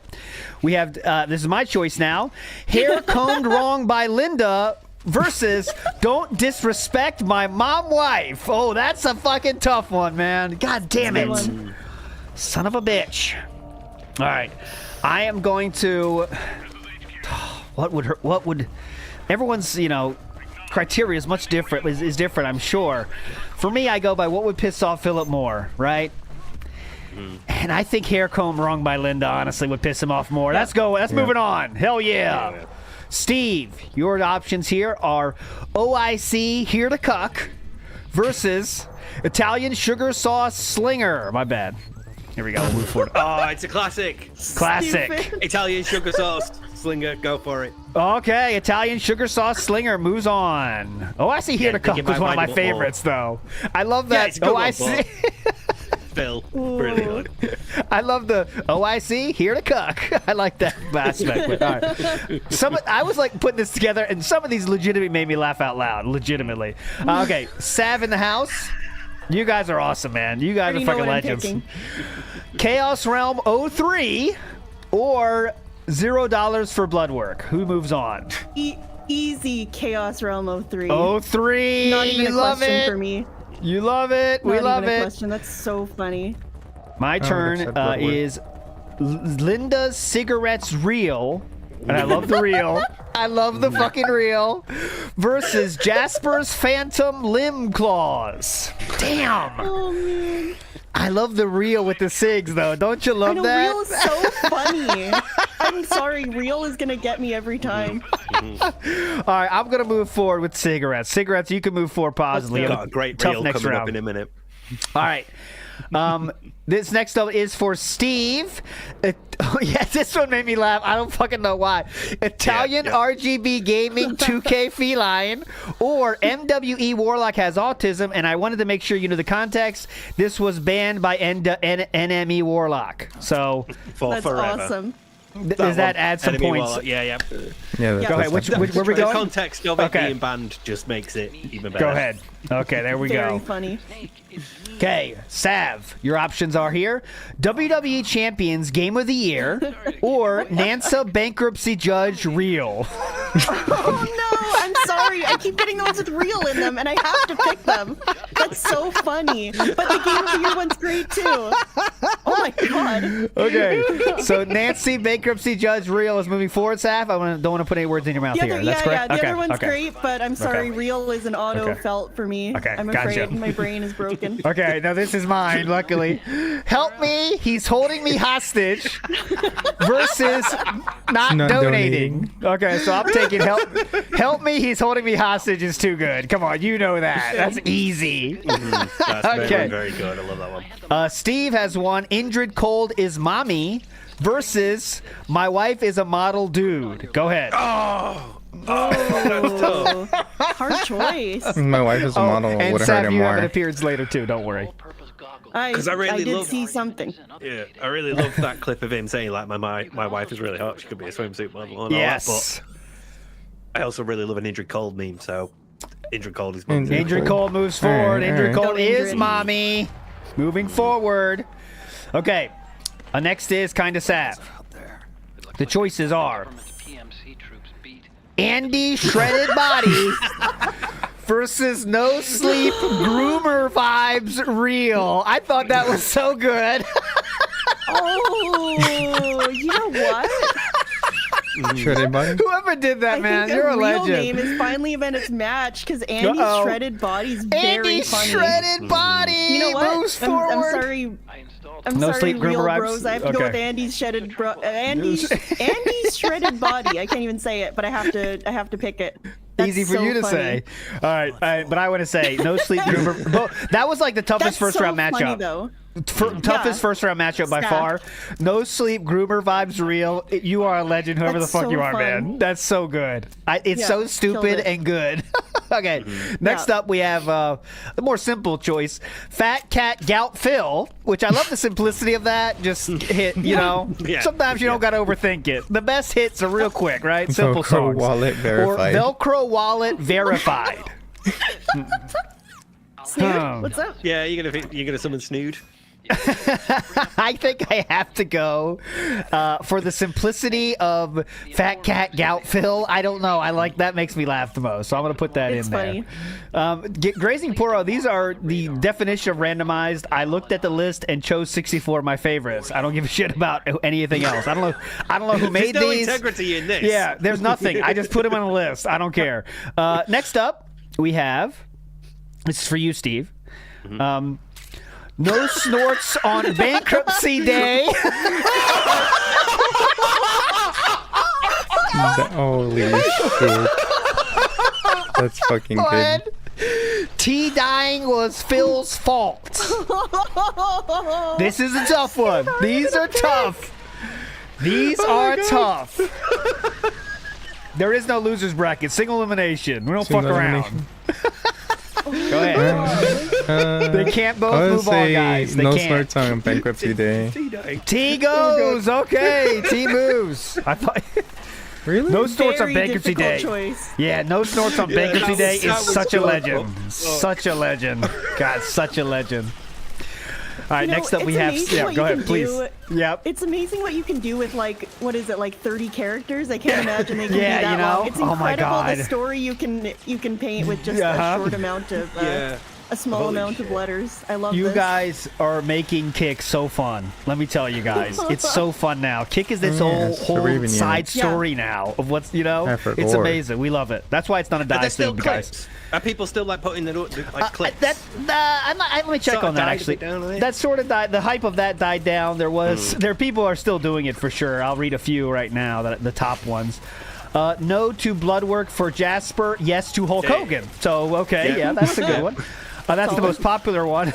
We have, this is my choice now. Hair combed wrong by Linda versus don't disrespect my mom wife. Oh, that's a fucking tough one, man. God damn it. Son of a bitch. All right. I am going to... What would... Everyone's, criteria is much different, is different, I'm sure. For me, I go by what would piss off Philip more, right? And I think hair comb wrong by Linda, honestly, would piss him off more. Let's go. Let's moving on. Hell yeah. Steve, your options here are OIC Here to Cuck versus Italian Sugar Sauce Slinger. My bad. Here we go. We'll move forward. Oh, it's a classic. Classic. Stupid. Italian sugar sauce Slinger, go for it. Okay, Italian Sugar Sauce Slinger moves on. OIC Here to Cuck was one of my favorites, though. I love that. It's a good one, OIC. Phil, brilliant. I love the OIC Here to Cuck. I like that aspect. But, all right. I was like putting this together, and some of these legitimately made me laugh out loud. Legitimately. Okay, Sav in the house. You guys are awesome, man. You guys are fucking legends. Chaos Realm 03 or $0 for blood work. Who moves on? Easy Chaos Realm 03. 03. Not even a question for me. You love it. We love it. Question. That's so funny. My turn is Linda's Cigarettes Real. And I love the real. I love the fucking real. Versus Jasper's Phantom Limb Claws. Damn. Oh, man. I love the real with the cigs, though. Don't you love that? Real is so funny. I'm sorry. Real is going to get me every time. All right, I'm going to move forward with cigarettes. Cigarettes, you can move forward positively. Got a great Tough reel next coming round. up in a minute. All right. This next up is for Steve. This one made me laugh. I don't fucking know why. Italian RGB Gaming 2K Feline or MWE Warlock has autism, and I wanted to make sure you know the context. This was banned by NME Warlock. So That's forever. Awesome. Does that add some Enemy points? Warlock. Yeah. Go ahead. Where we The going? context of it being banned just makes it even better. Go ahead. Okay, there we Very go. funny. Okay, Sav, your options are here. WWE Champions Game of the Year or Nansa Bankruptcy Judge Real. Oh, no. I'm sorry. I keep getting the ones with real in them, and I have to pick them. That's so funny. But the Game of the Year one's great, too. Oh my god. Okay, so Nancy, bankruptcy judge, real is moving forward. Saf, don't want to put any words in your mouth here. That's correct. The other one's great, but I'm sorry, real is an auto Okay. felt for me. Okay, I'm gotcha. afraid my brain is broken. Okay, now this is mine, luckily. Help me, he's holding me hostage versus not donating. Okay, so I'm taking help me, he's holding me hostage is too good. Come on, you know that. That's easy. That's Okay. very good. I love that one. Steve has one. Indrid Cold is mommy versus my wife is a model dude. Go ahead. That's tough. Hard choice. My wife is a model. And Would have hurt Sav, him you have an more. appearance later too. Don't worry. I really did love- see something. Yeah, I really love that clip of him saying like, my wife is really hot. She could be a swimsuit model and all Yes. that. But I also really love an Indrid Cold meme. So Indrid Cold is Indrid Cold moves forward. Indrid Cold Go, is Indrid. mommy. Moving forward. Okay. Next is kind of sad. The choices are Andy Shredded Body versus No Sleep Groomer Vibes Real. I thought that was so good. Oh, you know what? Shredded Body? Whoever did that, man, I think you're a the real legend. name is finally been its match because Andy's Uh-oh. shredded body's very Andy's funny. shredded body You know what? moves I'm forward. sorry. I'm No sorry, sleep real groomer vibes? bros. I have to go Okay. with Andy's shredded Andy's shredded body. I can't even say it, but I have to pick it. That's Easy for so you to funny. say. All right, but I want to say No Sleep Groomer. That was like the toughest That's first so round funny, matchup. though. Toughest first round matchup by Snap. far. No Sleep Groomer Vibes Real. You are a legend, whoever That's the fuck so you are, fun. man. That's so good. It's Yeah, so killed stupid it. and good. Okay, next up we have the more simple choice, Fat Cat Gout Phil, which I love the simplicity of that. Just hit, you know. Yeah. Sometimes you don't got to overthink it. The best hits are real quick, right? Simple Velcro songs. wallet verified. Or Velcro Wallet Verified. Snood, what's up? Yeah, you're gonna summon Snood. I think I have to go for the simplicity of Fat Cat Gout Phil. I don't know. I like that. Makes me laugh the most. So I'm going to put that It's in funny. there. Grazing Poro. These are the definition of randomized. I looked at the list and chose 64 of my favorites. I don't give a shit about anything else. I don't know who made There's no these. integrity in this. Yeah, there's nothing. I just put them on a list. I don't care. Next up, we have. This is for you, Steve. No snorts on bankruptcy day. Holy shit. That's fucking good. Tea dying was Phil's fault. This is a tough one. These are tough. These are tough. There is no loser's bracket. Single elimination. We don't fuck around. Go ahead. They can't both move on, guys. They no can't. snorts on bankruptcy day. T goes. Okay. T moves. I thought. Really? No snorts on Very bankruptcy difficult day. choice. Yeah, no snorts on bankruptcy day that is was such a so legend. cool. Such a legend. God, such a legend. All right, You know, next up we it's have. amazing Yeah, what go you ahead, can please. do. Yep. It's amazing what you can do with like 30 characters. I can't imagine they can Yeah, do that you know? long. It's Oh my incredible God. the story you can paint with just Uh-huh. a short amount of a small Holy amount of letters. I love You this. guys are making Kick so fun. Let me tell you guys, it's so fun now. Kick is this whole Raven side unit. story now of what's Effort It's lore. amazing. We love it. That's why it's not a But dive they're still thing, guys. clips. Are people still like putting the like clips? Let me check Sort of on that died a actually. bit down, eh? That sort of died. The hype of that died down. There people are still doing it for sure. I'll read a few right now. The top ones. No to blood work for Jasper. Yes to Hulk Hogan. So okay, yeah, that's a good one. That's the most popular one.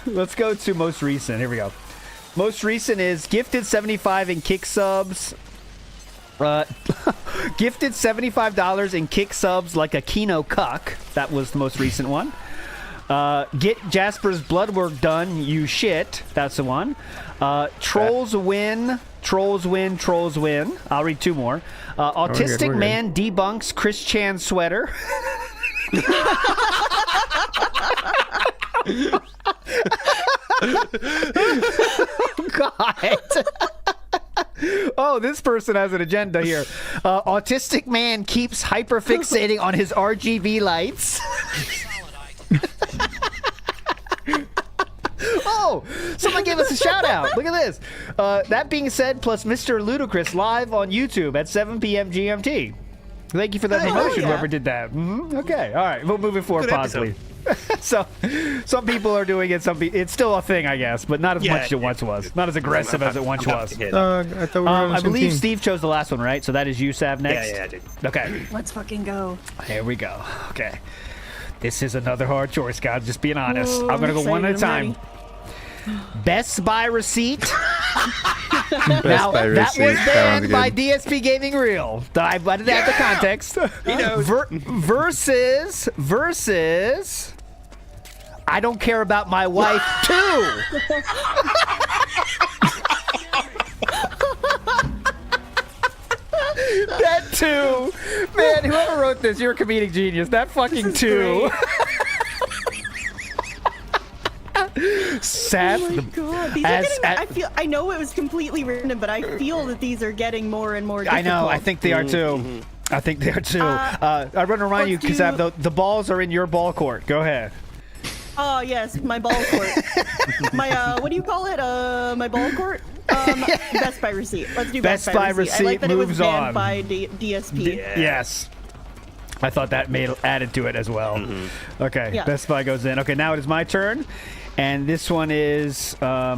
Let's go to most recent. Here we go. Most recent is gifted 75 in Kick subs. Gifted $75 in Kick subs like a Kino cuck. That was the most recent one. Get Jasper's blood work done, you shit. That's the one. Trolls win. Trolls win. Trolls win. I'll read two more. Autistic we're good. man debunks Chris Chan sweater. God. Oh, this person has an agenda here. Autistic man keeps hyperfixating on his RGB lights. someone gave us a shout out. Look at this. That being said, plus Mr. Ludacris live on YouTube at 7 p.m. GMT. Thank you for that promotion, whoever did that. Okay, all right. We'll move it forward positively. So, some people are doing it. It's still a thing, I guess, but not as much as it once was. Not as aggressive as it once was. I thought we were on the I same believe team. Steve chose the last one, right? So that is you, Sav, next? Yeah, I did. Okay. Let's fucking go. Here we go. Okay. This is another hard choice, guys. Just being honest. Whoa, I'm going to go one at a I'm time. Best Buy receipt. Now, that was sounds banned good. by DSP Gaming Reel. I didn't have the context. Versus. I don't care about my wife too. That too, man. Whoever wrote this, you're a comedic genius. That fucking too. Seth, Oh my god, these are getting, I know it was completely random, but I feel that these are getting more and more difficult. I know. I think they are too. I think they are too. I want to remind you, because the balls are in your ball court. Go ahead. Oh yes, my ball court. My what do you call it? My ball court. Best Buy receipt. Let's do Best Buy receipt. I like that it was banned by DSP. Yes. I thought that added to it as well. Okay, Yeah. Best Buy goes in. Okay, now it is my turn, and this one is. Let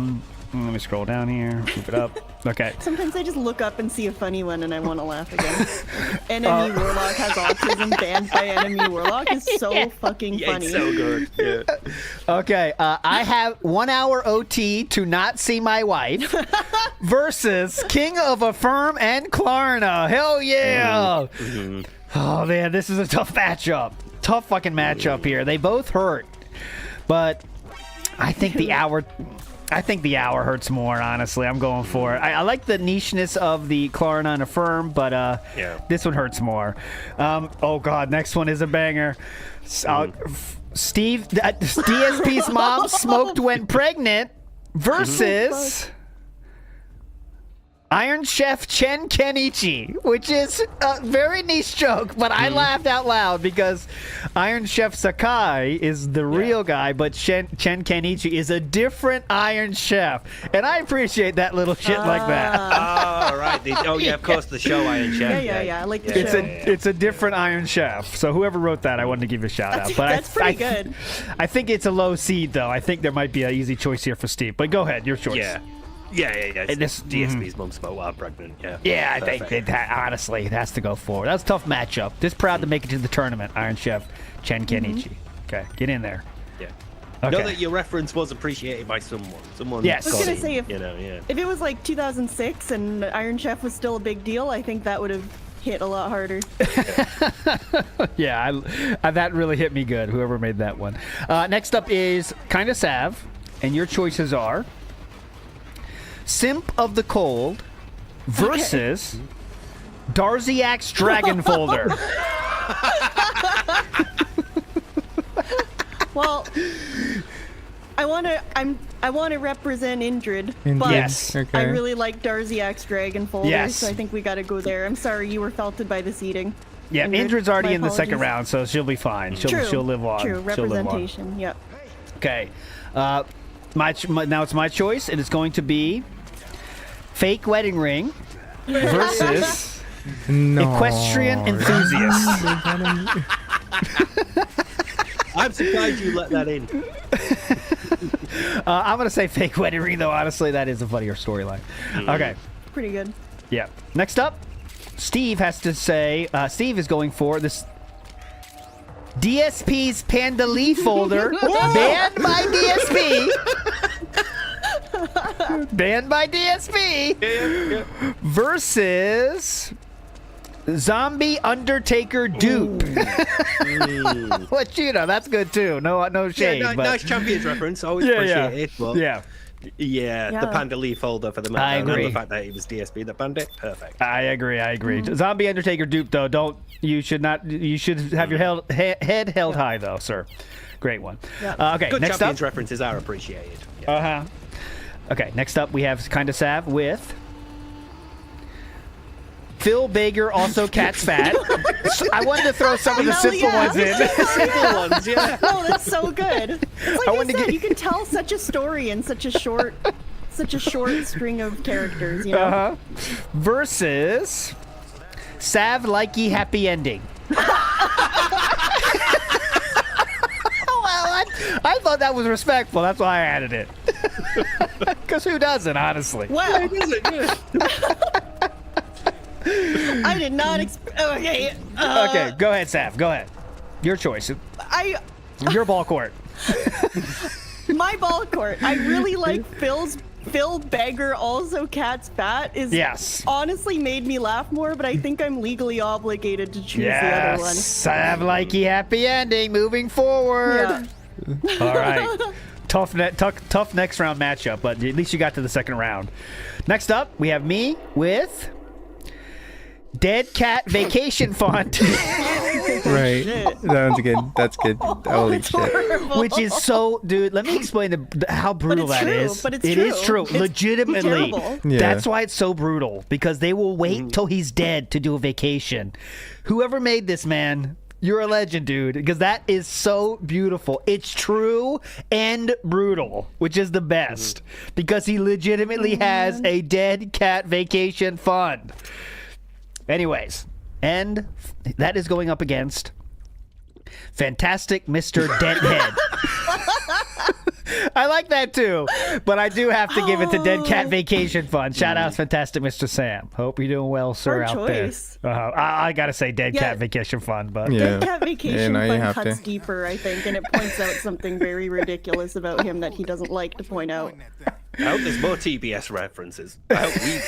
me scroll down here. Move it up. Okay. Sometimes I just look up and see a funny one and I want to laugh again. Enemy Warlock has autism. Banned by Enemy Warlock is so fucking funny. It's so good. Yeah. Okay, I have 1 hour OT to not see my wife versus King of Affirm and Klarna. Hell yeah! Oh man, this is a tough matchup. Tough fucking matchup here. They both hurt, but I think the hour hurts more. Honestly, I'm going for it. I like the nicheness of the Klarna and Affirm, but this one hurts more. Oh god, next one is a banger. Steve, DSP's mom smoked when pregnant versus Iron Chef Chen Kenichi, which is a very niche joke, but I laughed out loud because Iron Chef Sakai is the real guy, but Chen Kenichi is a different Iron Chef, and I appreciate that little shit like that. Oh, right. Of course, the show Iron Chef. Yeah. I like the show. It's a different Iron Chef. So whoever wrote that, I wanted to give you a shout out. But that's pretty good. I think it's a low seed, though. I think there might be an easy choice here for Steve. But go ahead, your choice. Yeah. It's DSP's mum smoked while pregnant. Yeah, I think honestly, it has to go forward. That's a tough matchup. Just proud to make it to the tournament, Iron Chef Chen Kenichi. Okay, get in there. Yeah. Okay. Know that your reference was appreciated by someone. Yes. I was gonna say if it was like 2006 and Iron Chef was still a big deal, I think that would have hit a lot harder. Yeah, that really hit me good. Whoever made that one. Next up is Kinda Sav, and your choices are Simp of the Cold versus Darziak's Dragon Folder. Well, I want to represent Indrid, but Yes. I really like Darziak's Dragon Folder, Yes. so I think we got to go there. I'm sorry you were felted by this eating. Yeah, Indrid's already in the second round, so she'll be fine. She'll live on. True, She'll live on. representation, yep. Okay. Now it's my choice, and it's going to be Fake Wedding Ring versus Equestrian Enthusiast. I'm surprised you let that in. I'm going to say Fake Wedding Ring, though. Honestly, that is a funnier storyline. Okay. Pretty good. Yeah. Next up, Steve has to say, Steve is going for this DSP's Panda Lee folder, banned by DSP. Banned by DSP versus Zombie Undertaker dupe. What that's good too. No shade. Yeah, but nice Champions reference. Always appreciate it. But the Panda Lee folder for the man. I agree. The fact that it was DSP that banned it. Perfect. I agree. Zombie Undertaker dupe though. You should have your head held high though, sir. Great one. Okay. Good next Champions up. references are appreciated. Okay, next up we have Kinda Sav with Phil Bager, also cat's fat. I wanted to throw some of the simple ones in. Simple ones, yeah. No, that's so good. It's like I said, you can tell such a story in such a short string of characters, you know? Versus Sav Likey Happy Ending. I thought that was respectful. That's why I added it. Because who doesn't, honestly? Wow. I did not expect. Okay. Okay, go ahead, Sav. Go ahead. Your choice. Your ball court. My ball court. I really like Phil Beggar, also cat's fat, is honestly made me laugh more, but I think I'm legally obligated to choose the other one. Sav Likey Happy Ending. Moving forward. Yeah. All right. Tough next round matchup, but at least you got to the second round. Next up, we have me with Dead Cat Vacation Font. Right. That one's good. That's good. Holy shit. Horrible. Which is so, dude, let me explain how brutal that is. But it's It true. is true. It's Legitimately. terrible. Yeah. That's why it's so brutal, because they will wait till he's dead to do a vacation. Whoever made this, man, you're a legend, dude, because that is so beautiful. It's true and brutal, which is the best, because he legitimately has a dead cat vacation fund. Anyways, and that is going up against Fantastic Mr. Denthead. I like that too, but I do have to give it to Dead Cat Vacation Fund. Shout out, Fantastic Mr. Sam. Hope you're doing well, sir, Hard out choice. there. I gotta say Dead Cat Vacation Fund, but Dead Cat Vacation no, you Fund have cuts to. deeper, I think, and it points out something very ridiculous about him that he doesn't like to point out. I hope there's more TBS references. I hope we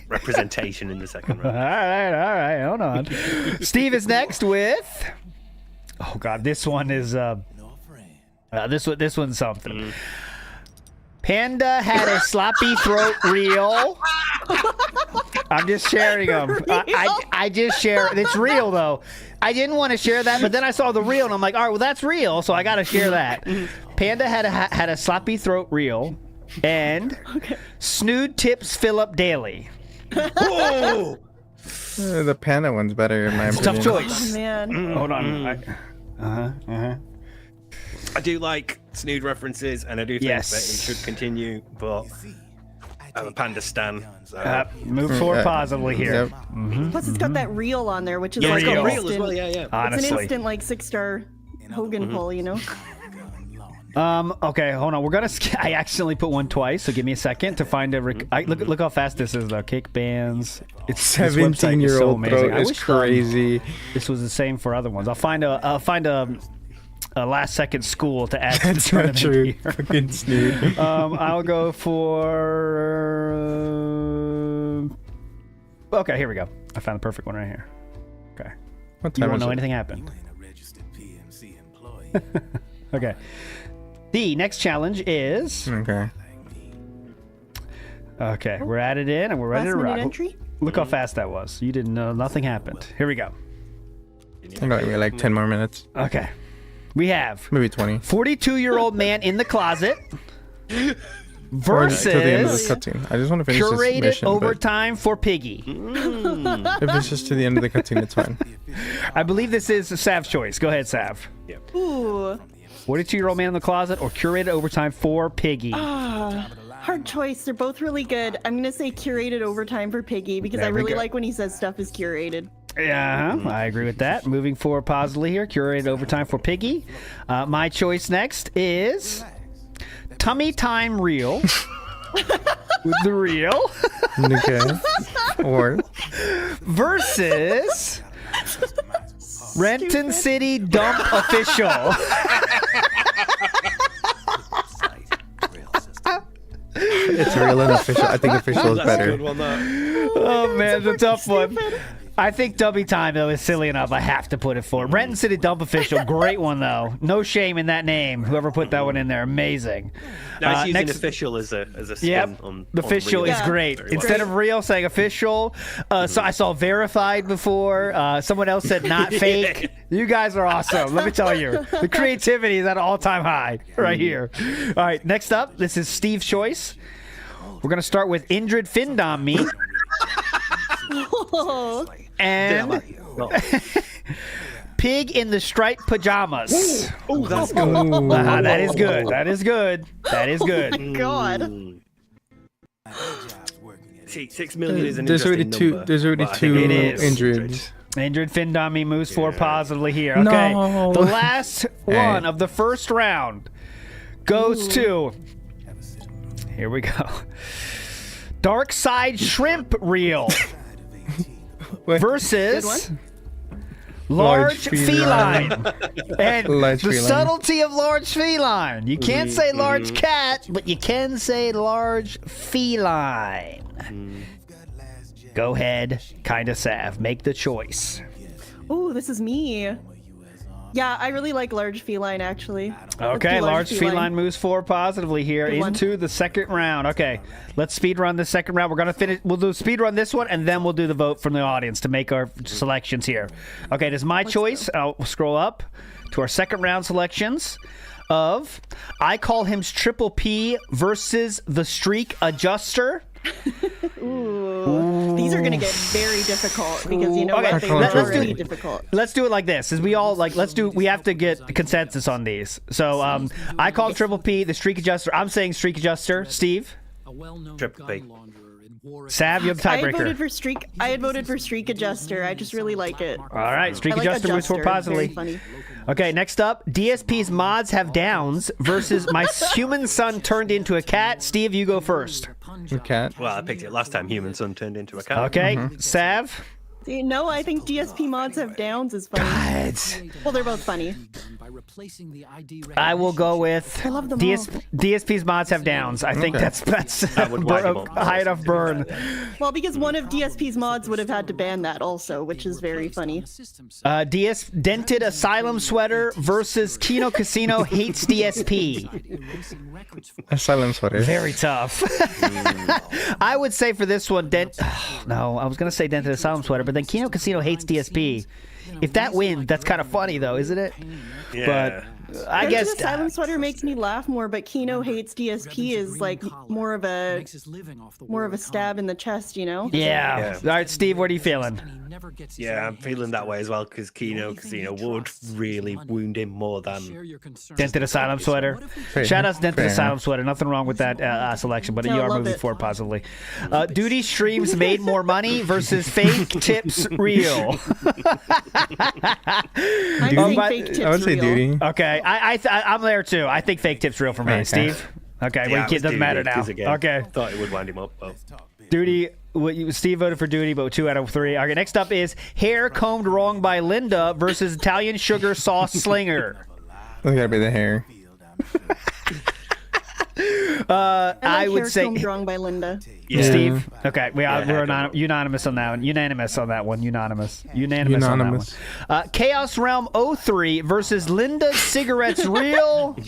representation in the second round. all right, hold on. Steve is next with. Oh God, this one is this one's something. Panda had a sloppy throat reel. I'm just sharing them. I just share. It's real though. I didn't want to share that, but then I saw the reel and I'm like, all right, well that's real, so I got to share that. Panda had a sloppy throat reel, and Snood tips Philip daily. Oh! The panda one's better in my opinion. Tough choice. Oh, man. Hold on. I do like Snood references, and I do think that it should continue, but I'm a panda stan. So. Move forward positively here. Yep. Plus, it's got that reel on there, which is Yeah, like it's got an reel instant, as well, yeah. It's Honestly. an instant like 6-star Hogan pull, you know? Okay, hold on. We're gonna. I accidentally put one twice, so give me a second to find a. Look how fast this is, though. Kick bands. It's 17-year-old throat is crazy. This was the same for other ones. I'll find a last second school to add to the That's not tournament true. here. Fucking Snood. I'll go for. Okay, here we go. I found the perfect one right here. Okay. What You time won't is know it? anything happened. Okay. The next challenge is. Okay, we're at it in and we're ready to Last-minute rock. entry? Look how fast that was. You didn't know nothing happened. Here we go. I got like 10 more minutes. Okay. We have Maybe 20. 42-year-old man in the closet Or versus till the end of the cutscene. I just want to finish this curated mission. but overtime for Piggy. if it's just to the end of the cutscene, it's fine. I believe this is Sav's choice. Go ahead, Sav. Ooh. 42-year-old man in the closet or curated overtime for Piggy. Hard choice. They're both really good. I'm going to say curated overtime for Piggy because There I we really go. like when he says stuff is curated. Yeah, I agree with that. Moving forward positively here, curated overtime for Piggy. My choice next is Tummy Time Reel. With the reel. Okay. Or versus Renton City Dump Official. it's real and official. I think official is better. Oh man, it's a tough one. I think Dummy Time though is silly enough. I have to put it forward. Renton City Dump Official, great one though. No shame in that name. Whoever put that one in there, amazing. Nice using next, official as a spin yep, on the official real. is great. Very Instead well. of real, saying official. So I saw verified before. Someone else said not fake. You guys are awesome. Let me tell you, the creativity is at an all-time high right here. All right, next up, this is Steve's choice. We're gonna start with Indrid Findom Me And pig in the striped pajamas. Oh, that's good. That is good. That is good. That is good. Oh my God. See, 6 million is an There's already interesting two. number, There's already but I two think it is. injured. Injured Findami moves forward positively here. Okay. No. The last one of the first round goes to. Here we go. Dark Side Shrimp Reel versus Large Feline. And Large the feline. subtlety of Large Feline. You can't say Large Cat, but you can say Large Feline. Go ahead, kind of Sav. Make the choice. Ooh, this is me. Yeah, I really like large feline, actually. Okay, large feline moves forward positively here Good one. into the second round. Okay, let's speed run the second round. We're gonna finish. We'll do speed run this one, and then we'll do the vote from the audience to make our selections here. Okay, it is my choice. I'll scroll up to our second round selections of I Call Him Triple P versus the Streak Adjuster. Ooh. These are gonna get very difficult because you know what? They were already difficult. Let's do it like this. Is we all like we have to get consensus on these. So I call Triple P the Streak Adjuster. I'm saying Streak Adjuster. Steve? Triple P. Sav, you have the I had tiebreaker. voted for Streak Adjuster. I just really like it. All right, Streak I like Adjuster moves forward positively. Very funny. Okay, next up, DSP's mods have downs versus my human son turned into a cat. Steve, you go first. A cat. Well, I picked it last time. Human son turned into a cat. Okay, Sav. No, I think DSP mods have downs is funny. Well, they're both funny. I will go with I love them DSP's mods have downs. I think that's That would wind him up. high enough burn. Well, because one of DSP's mods would have had to ban that also, which is very funny. Dented Asylum Sweater versus Kino Casino hates DSP. Asylum Sweater. Very tough. I would say for this one, no, I was going to say Dented Asylum Sweater, but then Kino Casino hates DSP. If that wins, that's kind of funny, though, isn't it? Yeah. But I guess Asylum Sweater makes me laugh more, but Kino hates DSP is like more of a stab in the chest, you know? Yeah. All right, Steve, what are you feeling? Yeah, I'm feeling that way as well because Kino Casino would really wound him more than Dented Asylum Sweater. Shout out to Dented Asylum Sweater. Nothing wrong with that selection, but you are moving forward positively. Duty Streams made more money versus Fake Tips Real. I would say Duty. Okay, I'm there too. I think Fake Tips Real for me. Okay. Steve? Okay, Yeah, well, it doesn't matter now. Okay. Thought it would wind him up. But... Duty. Steve voted for Duty, but 2 out of 3. Okay, next up is Hair Combed Wrong by Linda versus Italian Sugar Sauce Slinger. That's gotta be the hair. I would Hair say Combed Wrong by Linda. Yeah. Steve. Okay, we're unanimous on that one. Unanimous on that one. Unanimous on that one. Chaos Realm 03 versus Linda Cigarettes Real.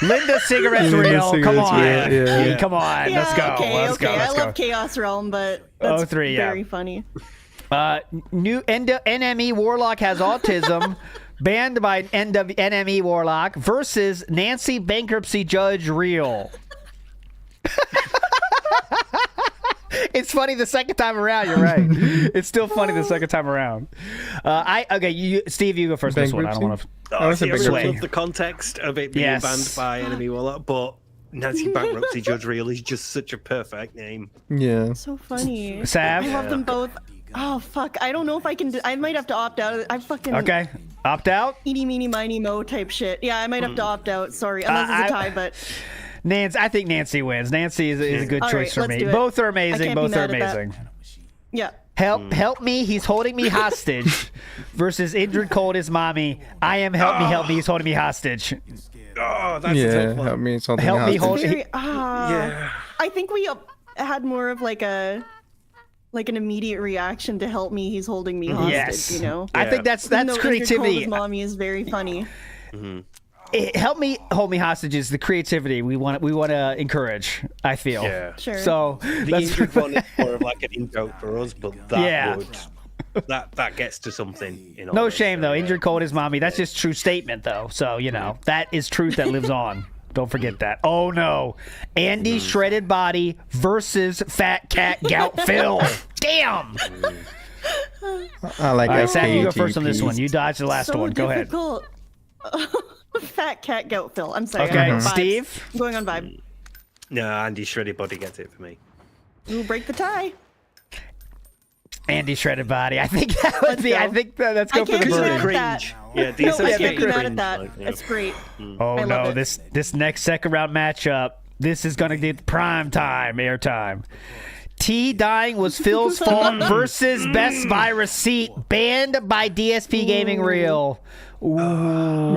Linda Cigarettes Real. Come on. Yeah. Come on. Let's go. Let's go. I love Chaos Realm, but that's 03, very funny. New NME Warlock has autism. Banned by NME Warlock versus Nancy Bankruptcy Judge Real. It's funny the second time around. You're right. It's still funny the second time around. Steve, you go first. This one. I don't want to. I love the context of it being banned by Enemy Warlock, but Nancy Bankruptcy Judge Real is just such a perfect name. Yeah. So funny. Sav? I love them both. Oh fuck! I don't know if I can. I might have to opt out. I fucking. Okay. Opt out. Eeny meeny miny mo type shit. Yeah, I might have to opt out. Sorry, unless it's a tie, but. I think Nancy wins. Nancy is a good All choice right, for me. let's do it. Both are I amazing. can't be Both are mad at that. amazing. Yeah. Help me, he's holding me hostage. Versus Indrid Cold is mommy. I am help me, he's holding me hostage. Oh, that's a tough one. Help me, something Help me hold. Yeah. I think we had more of like an immediate reaction to help me. He's holding me hostage. Yes. You know. I think that's Even though Indrid creativity. Cold's mommy is very funny. Help me hold me hostage is the creativity we want to encourage. I feel. Yeah. Sure. So The that's Indrid one is more of like an in-joke for us, but that Yeah. that gets to something. no shame though. Indrid Cold is mommy. That's just true statement though. So that is truth that lives on. Don't forget that. Oh no, Andy Shredded Body versus Fat Cat Gout Phil. Damn. I like All right, Sam, you go FKTP. first on this one. You dodged the last so one. Go ahead. difficult. Fat cat goat Phil. I'm sorry. Okay, I'm going vibes. Steve? I'm going on vibe. No, Andy Shredded Body gets it for me. We'll break the tie. Andy Shredded Body. I think that would be. I think let's go for the can't be mad birdie. at that. Yeah, the No, I associated can't be mad cringe, at that. like, yeah. That's great. Oh I love no, it. this next second round matchup. This is gonna get prime time, airtime. T dying was Phil's fault versus Best Buy receipt banned by DSP Gaming Reel. Ooh.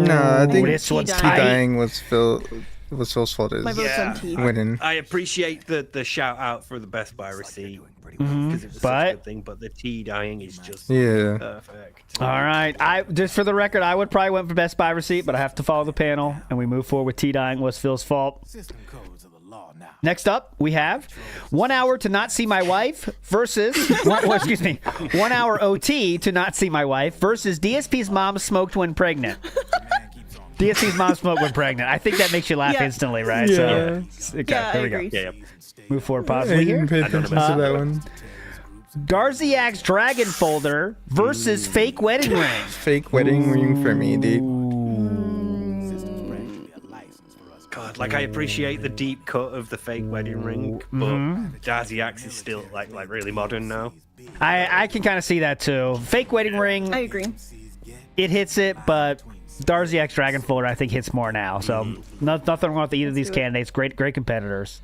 No, I think this one's T tight. dying was Phil's fault. Is My vote's on T. winning. I appreciate the shout out for the Best Buy receipt Mhm, because it was such a but- good thing, but the T dying is just Yeah. perfect. All right. I just for the record, I would probably went for Best Buy receipt, but I have to follow the panel, and we move forward with T dying was Phil's fault. Next up, we have 1 hour to not see my wife versus 1 hour OT to not see my wife versus DSP's mom smoked when pregnant. DSP's mom smoked when pregnant. I think that makes you laugh Yeah. instantly, right? Yeah. So, okay, Yeah, I here we go. agree. Yeah. Move forward I positively didn't here. pay attention to that one. Darziak's Dragon Folder versus Fake Wedding Ring. Fake wedding ring for me, dude. God, like I appreciate the deep cut of the fake wedding ring, but Darcy Axe is still like really modern now. I can kind of see that too. Fake Wedding Ring. I agree. It hits it, but Darziak's Dragon Folder I think hits more now. So nothing wrong with either of these candidates. Great competitors.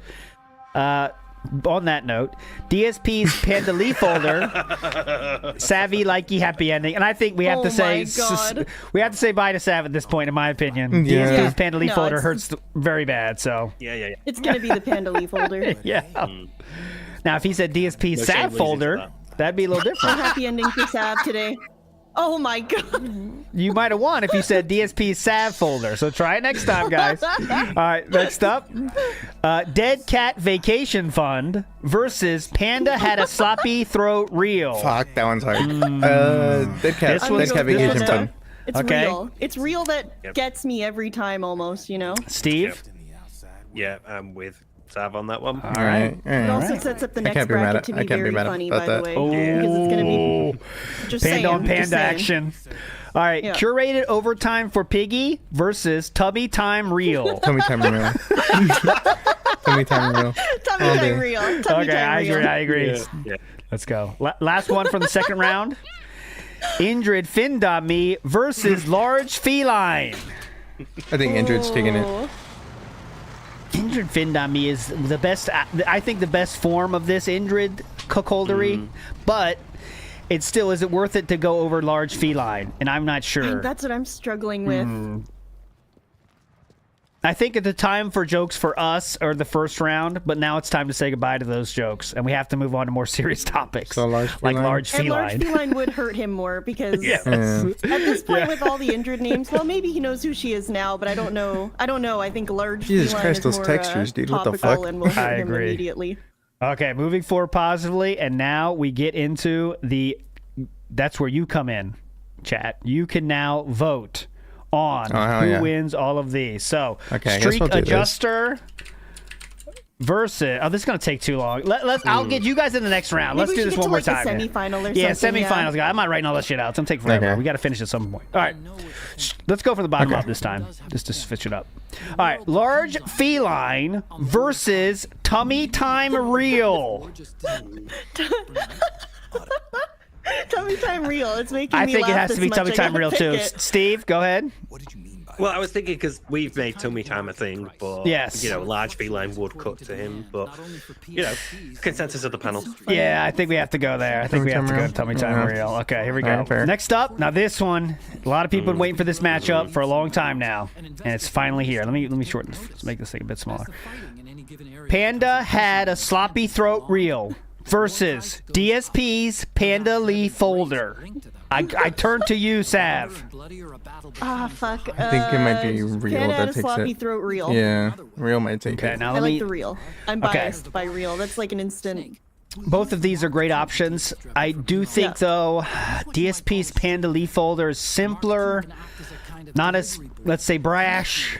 On that note, DSP's Panda Lee Folder, Savvy, Likey, Happy Ending, and I think we have to say we have to say bye to Sav at this point, in my opinion. Yeah. DSP's Panda Lee No, Folder it's- hurts very bad. So Yeah. It's gonna be the Panda Lee folder. yeah. Now if he said DSP No Sav shame, ladies, Folder, for that'd be a little No different. happy ending for Sav today. Oh my god. You might have won if you said DSP Sav Folder. So try it next time, guys. All right, next up, Dead Cat Vacation Fund versus Panda Had a Sloppy Throat Reel. Fuck, that one's hard. Dead cat This one's- vacation this fun. one- It's Okay. real. It's real that gets me every time almost, you know? Steve? Yeah, I'm with Sav on that one. All right. It also sets up the I next can't be mad bracket at- to I be can't be very mad funny, about by that. the way. Because it's gonna be just Panda saying, on just Panda saying. action. All right, Yeah. Curated Overtime for Piggy versus Tubby Time Reel. Tummy time real. Tummy time real. Tummy All time day. real. Tummy Okay, time I real. agree. Yeah. Let's go. Last one from the second round. Indrid Findami versus Large Feline. I think Indrid's taking it. Oh. Indrid Findami is the best. I think the best form of this Indrid cuckoldery, but it still is it worth it to go over Large Feline? And I'm not sure. That's what I'm struggling with. I think at the time for jokes for us are the first round, but now it's time to say goodbye to those jokes, and we have to move on to more serious topics, So Large like Feline? Large And Large Feline. Feline would hurt him more because Yes. at this point with all the injured names, well, maybe he knows who she is now, but I don't know. I think Large Jesus Feline Christ, is those more, textures, dude. What the topical fuck? and will hurt I him agree. immediately. Okay, moving forward positively, and now we get into that's where you come in, chat. You can now vote on hell who yeah. wins all of these. So, Okay, I guess Streak we'll do this. Adjuster versus. Oh, this is gonna take too long. I'll get you guys in the next round. Maybe Let's we do should this get one to, more like, a time. semifinal or yeah, something, semifinals, yeah. guys. I'm not writing all this shit out. It's gonna take forever. Okay. We got to finish at some point. All right, let's go for the bottom up this time, just to switch it up. All right, Large Feline versus Tummy Time Reel. Tummy time real. It's making I me think it laugh has to this be much, Tummy I Time gotta Reel pick too. it. Steve, go ahead. Well, I was thinking because we've made Tummy Time a thing, but Yes. Large Feline would cut to him, but consensus of the panel. Yeah, I think we have to go there. I think we have to go to Tummy Time Reel. Okay, here we go. fair. Next up, now this one, a lot of people have been waiting for this matchup for a long time now, and it's finally here. Let me shorten this. Let's make this thing a bit smaller. Panda Had a Sloppy Throat Reel versus DSP's Panda Lee Folder. I turn to you, Sav. Ah, fuck. I think it might be real Panda had that a takes sloppy it. throat reel. Yeah, real might take Okay, it. now I let like me. the reel. I'm Okay. biased by real. That's like an instant. Both of these are great options. I do think, though, DSP's Panda Lee Folder is simpler, not as, let's say, brash.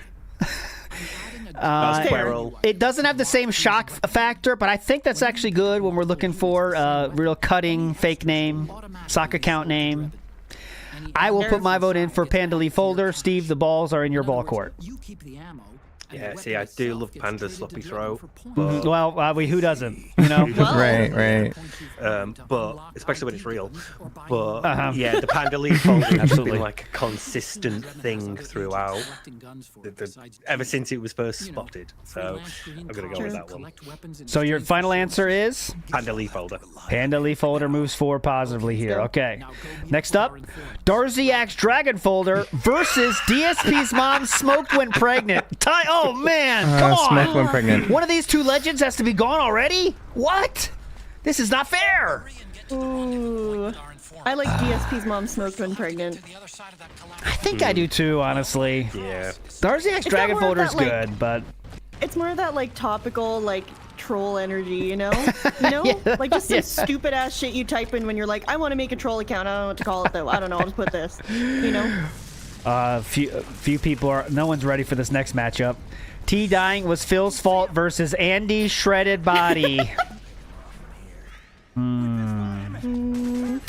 It doesn't have the same shock factor, but I think that's actually good when we're looking for real cutting fake name, sock account name. I will put my vote in for Panda Leaf Folder. Steve, the balls are in your ball court. Yeah, see, I do love Panda Sloppy Throw. Well, who doesn't? You know, right. But especially when it's real. But yeah, the Panda Leaf Folder has been like a consistent thing throughout, ever since it was first spotted. So I'm gonna go with that one. So your final answer is Panda Leaf Folder. Panda Leaf Folder moves forward positively here. Okay. Next up, Darziak's Dragon Folder versus DSP's mom smoked when pregnant. Oh man, come on! Smoked when pregnant. One of these two legends has to be gone already? What? This is not fair. Ooh. I like DSP's mom smoked when pregnant. I think I do too, honestly. Yeah. Darziak's Dragon Folder is good, but it's more of that like topical like troll energy, you know? Like just some stupid ass shit you type in when you're like, I want to make a troll account. I don't know what to call it though. I don't know. I'll just put this. You know? Few people are. No one's ready for this next matchup. T dying was Phil's fault versus Andy's shredded body.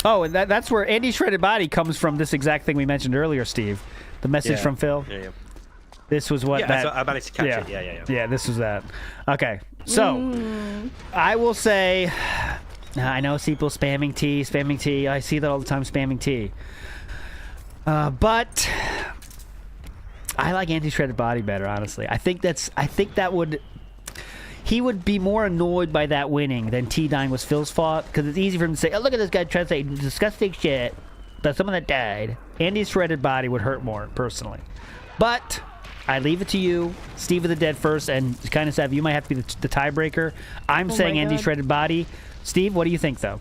Oh, and that's where Andy's shredded body comes from. This exact thing we mentioned earlier, Steve. The message from Phil. Yeah. This was what so I managed to catch it. Yeah. Yeah, this was that. Okay, so I will say, I know people spamming T. I see that all the time, spamming T. But I like anti-shredded body better, honestly. I think he would be more annoyed by that winning than T dying was Phil's fault, because it's easy for him to say, oh, look at this guy trying to say disgusting shit about someone that died. Andy's shredded body would hurt more, personally. But I leave it to you, Steve of the Dead first, and kind of Sav, you might have to be the tiebreaker. I'm saying Andy's shredded body. Steve, what do you think, though?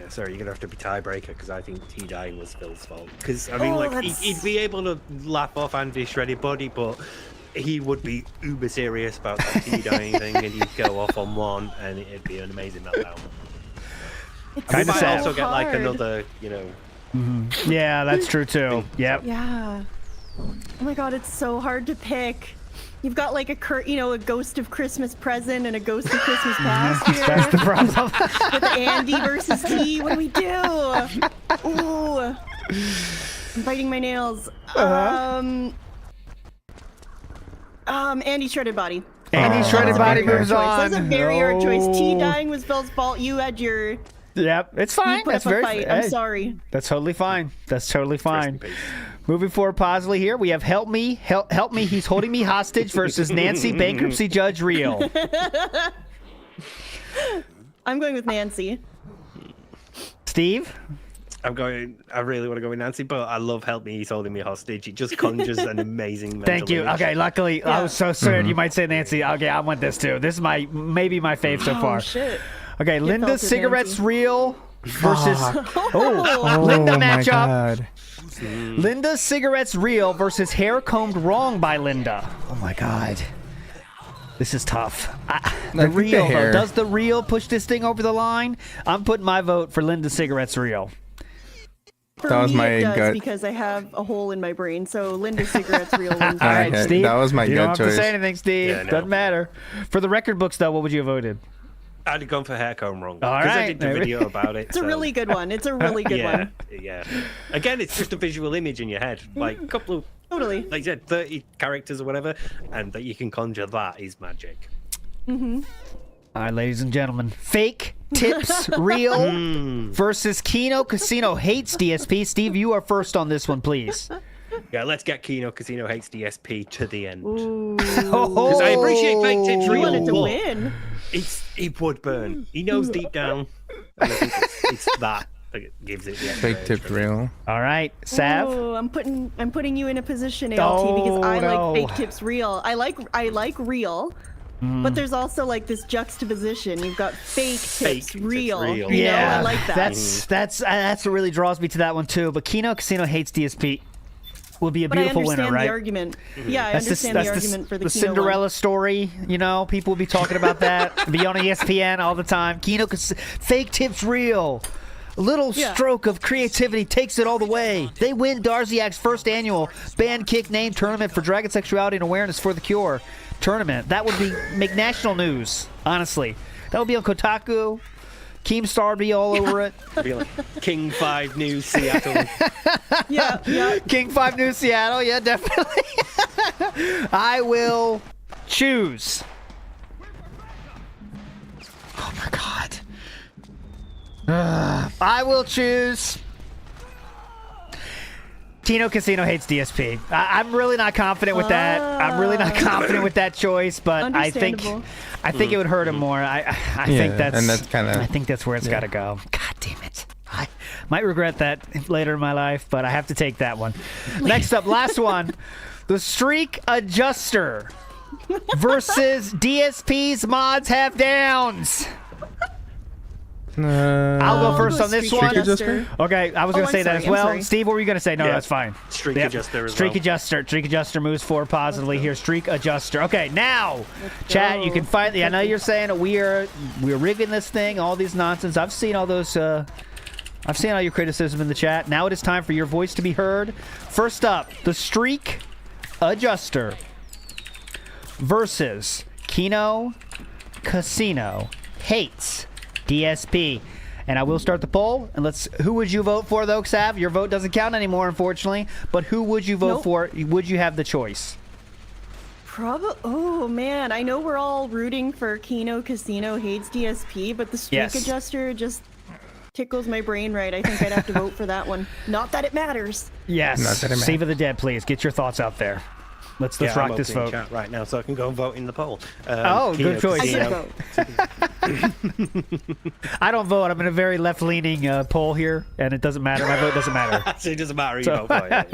Sorry, you're gonna have to be tiebreaker because I think T dying was Phil's fault. Because I mean, he'd be able to laugh off Andy's shredded body, but he would be uber serious about that T dying thing, and he'd go off on one, and it'd be an amazing meltdown. Kind of sad. Also get like another, Yeah, that's true too. Yep. Yeah. Oh my God, it's so hard to pick. You've got like a Ghost of Christmas Present and a Ghost of Christmas Past here. That's the problem. With Andy versus T, what do we do? Ooh, I'm biting my nails. Andy shredded body. Andy shredded body moves on. That's a very hard choice. T dying was Phil's fault. You had your. Yep, it's fine. That's very. Fight. I'm sorry. That's totally fine. Moving forward positively here, we have Help Me, He's Holding Me Hostage versus Nancy Bankruptcy Judge Real. I'm going with Nancy. Steve? I really want to go with Nancy, but I love Help Me, He's Holding Me Hostage. It just conjures an amazing mental Thank you. image. Okay, luckily, I was so certain you might say Nancy. Okay, I want this too. This is maybe my fave so far. Shit. Okay, Linda Cigarettes Real versus... Linda matchup. God. Linda Cigarettes Real versus Hair Combed Wrong by Linda. Oh my God. This is tough. The Real, though. Does the Real push this thing over the line? I'm putting my vote for Linda Cigarettes Real. For me, it does because I have a hole in my brain. So Linda Cigarettes Real wins. All right, Steve. That was my you gut don't have choice. to say anything, Steve. Yeah, no. Doesn't matter. For the record books, though, what would you have voted? I'd have gone for Hair Comb Wrong. All Because right, I did the video about it. It's a really good one. It's a really good one. Yeah. Again, it's just a visual image in your head. Like a couple of, like you said, 30 characters or whatever, and that you can conjure that is magic. Mm-hmm. All right, ladies and gentlemen. Fake Tips Real versus Kino Casino Hates DSP. Steve, you are first on this one, please. Yeah, let's get Kino Casino Hates DSP to the end. Ooh. Because I appreciate Fake Tips Real. You wanted to win. It would burn. He knows deep down. I think it's that gives it the extra Fake Tips Real. All right, Sav. Oh, I'm putting you in a position, ALT, because I like Fake Tips Real. I like Real. But there's also like this juxtaposition. You've got fake tips real. You know, I like that. That's what really draws me to that one too. But Kino Casino Hates DSP will be a beautiful winner, right? The argument. Yeah, I understand the argument for the Kino Cinderella one. story. You know, people will be talking about that. Be on ESPN all the time. Fake Tips Real. little stroke of creativity takes it all the way. They win Darziak's first annual Band Kick Name Tournament for Dragon Sexuality and Awareness for the Cure tournament. That would make national news, honestly. That would be on Kotaku. Keemstar would be all over it. Be like King 5 News Seattle. Yeah. King 5 News Seattle, yeah, definitely. I will choose. Oh my god. I will choose. Tino Casino hates DSP. I'm really not confident with that. I'm really not confident with that choice, but I think it would hurt him more. I think that's where it's got to go. God damn it. I might regret that later in my life, but I have to take that one. Next up, last one. The Streak Adjuster versus DSP's Mods Have Downs. I'll go first on this one. Okay, I was going to say that as well. Steve, what were you going to say? No, that's fine. Streak Adjuster as Streak well. Adjuster. Streak Adjuster moves forward positively here. Streak Adjuster. Okay, now, chat, you can find... I know you're saying we're rigging this thing, all these nonsense. I've seen all those... I've seen all your criticism in the chat. Now it is time for your voice to be heard. First up, the Streak Adjuster versus Kino Casino hates DSP. And I will start the poll. And who would you vote for, though, Xav? Your vote doesn't count anymore, unfortunately. But who would you vote for? Would you have the choice? Oh, man. I know we're all rooting for Kino Casino hates DSP, but the Streak Adjuster just tickles my brain right. I think I'd have to vote for that one. Not that it matters. Yes. Save of the Dead, please. Get your thoughts out there. Let's rock this vote chat right now, so I can go and vote in the poll. Good choice. I don't vote. I'm in a very left-leaning poll here, and it doesn't matter. My vote doesn't matter. So it doesn't matter. You vote for it.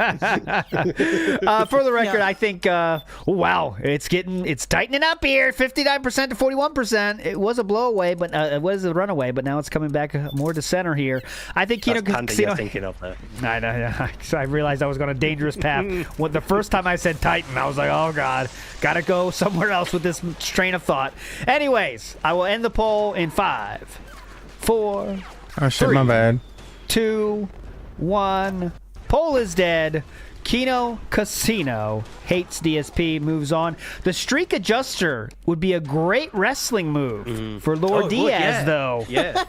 For the record, I think. Wow, it's tightening up here. 59% to 41%. It was a blowaway, but it was a runaway. But now it's coming back more to center here. I think Kino Casino. Thinking of that. I know. I realized I was on a dangerous path. When the first time I said Titan, I was like, oh god, gotta go somewhere else with this train of thought. Anyways, I will end the poll in 5, 4, oh shit, 3, my bad. 2, 1. Poll is dead. Kino Casino hates DSP, moves on. The Streak Adjuster would be a great wrestling move for Lord Diaz, though. Yeah.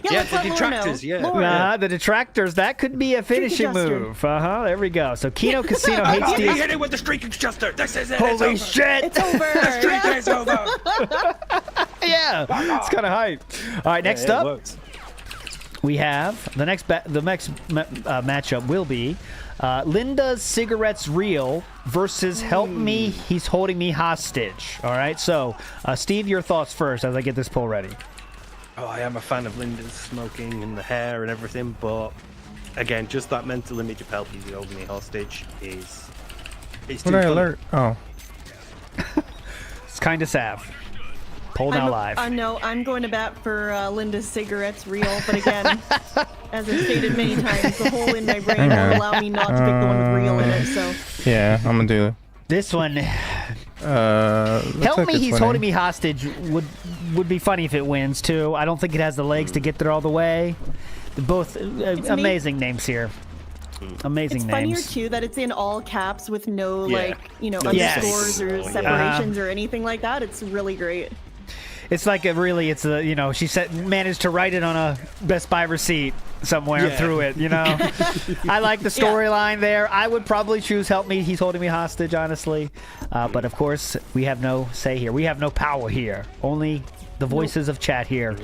Yeah, the detractors, the detractors, that could be a finishing move. There we go. So Kino Casino hates DSP. You hit it with the Streak Adjuster. This is it. Holy shit. It's over. The streak is over. Yeah, it's kind of hype. All right, next up, we have the next matchup will be Linda's Cigarettes Real versus Help Me, He's Holding Me Hostage. All right, so Steve, your thoughts first as I get this poll ready. Oh, I am a fan of Linda's smoking and the hair and everything, but again, just that mental image of Help You Holding Me Hostage is what did I alert? Oh. It's kind of sad. Poll now live. I'm going to bat for Linda's Cigarettes Real, but again, as I've stated many times, the hole in my brain won't allow me not to pick the one with Real in it, so. Yeah, I'm gonna do it. This one. Help Me, He's Holding Me Hostage would be funny if it wins too. I don't think it has the legs to get there all the way. Both amazing names here. Amazing names. It's funnier too that it's in all caps with no underscores or separations or anything like that. It's really great. It's like she managed to write it on a Best Buy receipt somewhere through it, I like the storyline there. I would probably choose Help Me, He's Holding Me Hostage, honestly. But of course, we have no say here. We have no power here. Only the voices of chat here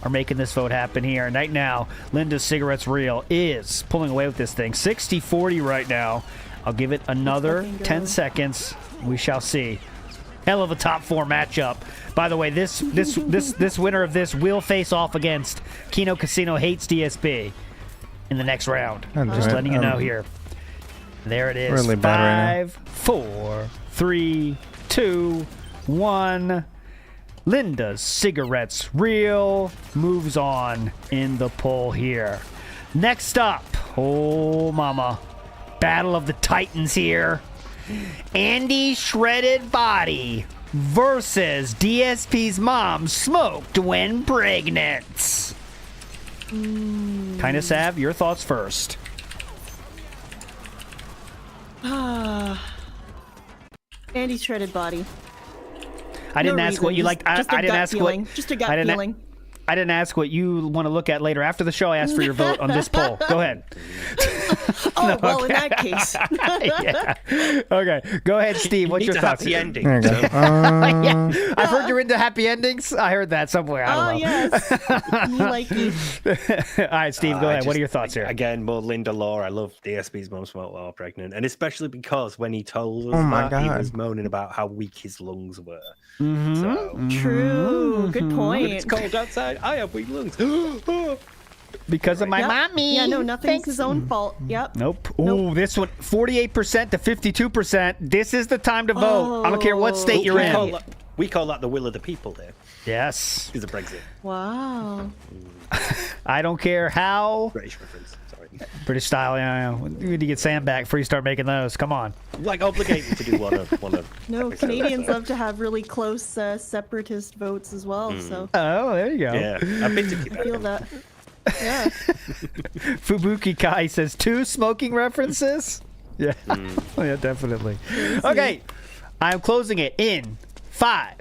are making this vote happen here. And right now, Linda's Cigarettes Real is pulling away with this thing. 60-40 right now. I'll give it another 10 seconds. We shall see. Hell of a top 4 matchup. By the way, this winner of this will face off against Kino Casino Hates DSP in the next round. Just letting you know here. There it is. Really bad 5, 4, 3, 2, 1. Linda's Cigarettes Real moves on in the poll here. Next up, oh mama, Battle of the Titans here. Andy Shredded Body versus DSP's mom smoked when pregnant. Kind of Sav, your thoughts first. Andy's shredded body. I didn't ask what you liked. I didn't ask feeling. what. Just a gut I didn't, feeling. I didn't ask what you want to look at later. After the show, I asked for your vote on this poll. Go ahead. Oh, well, in that case. Yeah. Okay. Go ahead, Steve. What's your thoughts? Happy ending. There you go. Yeah. I've heard you're into happy endings. I heard that somewhere. I don't know. Yes. You like you. All right, Steve, go ahead. What are your thoughts here? Again, more Linda Law. I love DSP's mum smoked while pregnant. And especially because when he told us Oh my that, he God. was moaning about how weak his lungs were. Mm-hmm. So, True. Good point. When it's cold outside, I have weak lungs. Because of my Yep. mommy. Yeah, no, nothing's his own fault. Yep. Nope. Ooh, this one, 48% to 52%. This is the time to vote. I don't care what state you're in. We call that the will of the people there. Yes. Is a Brexit. Wow. I don't care how. British reference. Sorry. British style, yeah. You need to get Sam back before you start making those. Come on. Like obligated to do one of. No, Canadians love to have really close separatist votes as well. So. Oh, there you go. Yeah, I've been to I Quebec. feel that. Yeah. Fubuki Kai says 2 smoking references. Yeah. Oh, yeah, definitely. Okay. I'm closing it in 5.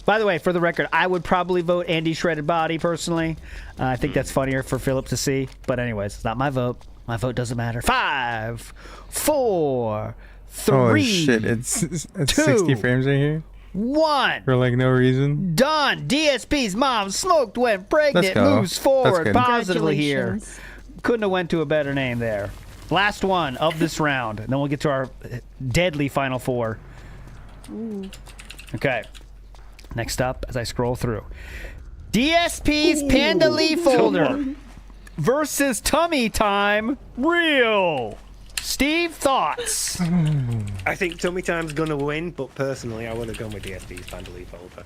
By the way, for the record, I would probably vote Andy Shredded Body personally. I think that's funnier for Philip to see. But anyways, it's not my vote. My vote doesn't matter. 5, 4, 3. Oh shit! It's 60 frames right here 1. for like no reason. Done. DSP's mom smoked when Let's pregnant. go. Moves That's forward good. positively here. Congratulations. Couldn't have went to a better name there. Last one of this round. And then we'll get to our deadly final 4. Ooh. Okay. Next up, as I scroll through. DSP's Panda Leaf Folder versus Tummy Time Real. Steve, thoughts? I think Tummy Time's gonna win, but personally, I would have gone with DSP's Panda Leaf Folder.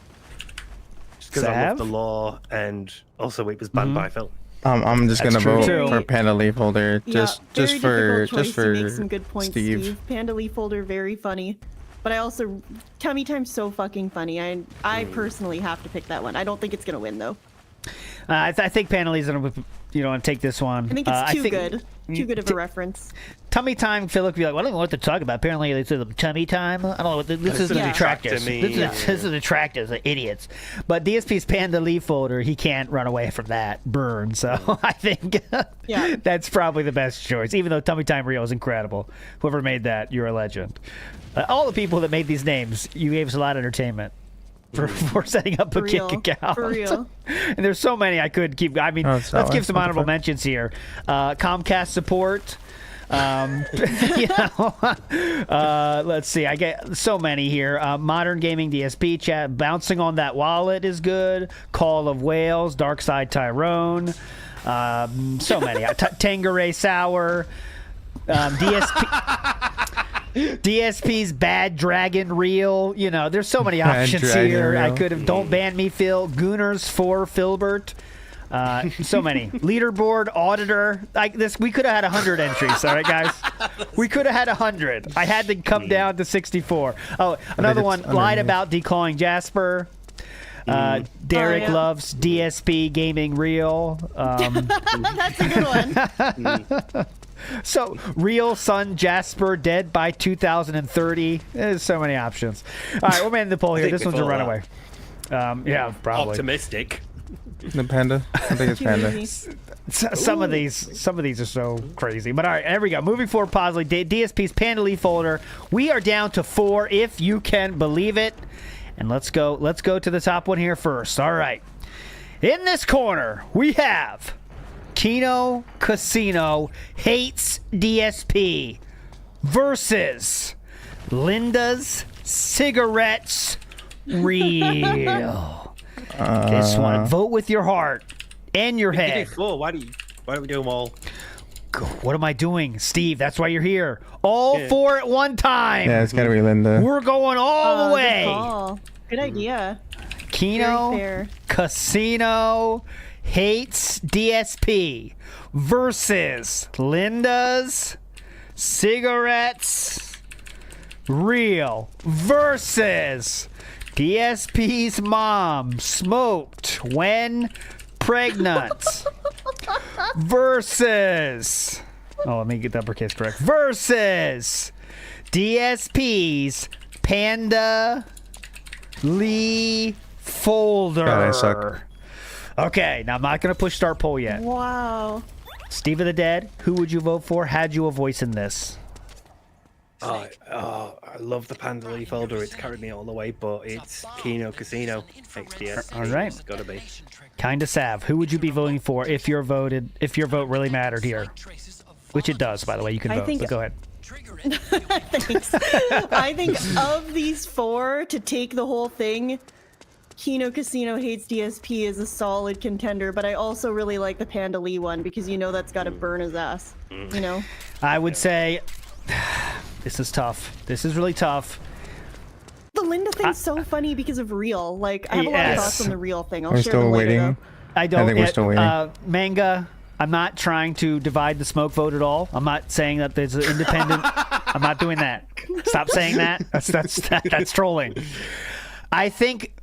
Just because I love Sav? the law, and also it was banned by Phil. I'm just gonna That's true, vote too. for Panda Leaf Holder just very for difficult choice. You make for some good points, Steve. Panda Leaf Folder, very funny. But I also, Tummy Time's so fucking funny. I personally have to pick that one. I don't think it's gonna win though. I think Panda Leaf's going to take this one. I think it's too good. Too good of a reference. Tummy Time, Philip would be like, well, I don't know what to talk about. Apparently, they said Tummy Time. I don't know what this isn't Yeah. attractive. This is attractive, idiots. But DSP's Panda Leaf Folder, he can't run away from that burn. So I think that's probably the best choice. Even though Tummy Time Real is incredible. Whoever made that, you're a legend. All the people that made these names, you gave us a lot of entertainment. For setting up a kick account. For real. And there's so many I could keep. I mean, let's give some honorable mentions here. Comcast support. You know, let's see. I get so many here. Modern Gaming DSP chat. Bouncing on That Wallet is good. Call of Whales. Dark Side Tyrone. So many. Tangeray Sour. DSP's Bad Dragon Reel. You know, there's so many options here. Reel. I could have Don't Ban Me Phil. Gooners for Filbert. So many. Leaderboard, Auditor. Like this, we could have had 100 entries. All right, guys. We could have had 100. I had to come down to 64. Oh, another one. Lied about declawing Jasper. Derek loves DSP Gaming Real. That's a good one. So, Real Son Jasper dead by 2030. There's so many options. All right, we'll man the poll here. This one's a runaway. Yeah, probably. Optimistic. The Panda. I think it's Panda. Some of these are so crazy. But all right, there we go. Moving forward positively. DSP's Panda Leaf Folder. We are down to 4, if you can believe it. And let's go to the top one here first. All right. In this corner, we have Kino Casino hates DSP versus Linda's Cigarettes Real. This one, vote with your heart and your head. You do 4. Why don't we do them all? What am I doing, Steve? That's why you're here. All 4 at one time. Yeah, it's gotta be Linda. We're going all the way. Good call. Good idea. Kino Casino hates DSP versus Linda's Cigarettes Real versus DSP's mom smoked when pregnant versus. Oh, let me get the uppercase correct. Versus DSP's Panda Lee Folder. God, I suck. Okay, now I'm not going to push start poll yet. Wow. Steve of the Dead, who would you vote for? Had you a voice in this? I love the Panda Lee folder. It's carried me all the way, but it's Kino Casino XDS. All right. It's gotta be. Kinda Sav, who would you be voting for if your vote really mattered here? Which it does, by the way. You can vote. But go ahead. Thanks. I think of these four, to take the whole thing, Kino Casino Hates DSP is a solid contender, but I also really like the Panda Lee one because you know that's got to burn his ass. You know. I would say this is tough. This is really tough. The Linda thing's so funny because of Real. Like, I have a lot of thoughts on the Real thing. I'll We're share still them later, waiting. though. I don't. I think we're still waiting. Manga. I'm not trying to divide the smoke vote at all. I'm not saying that there's an independent. I'm not doing that. Stop saying that. That's trolling. I think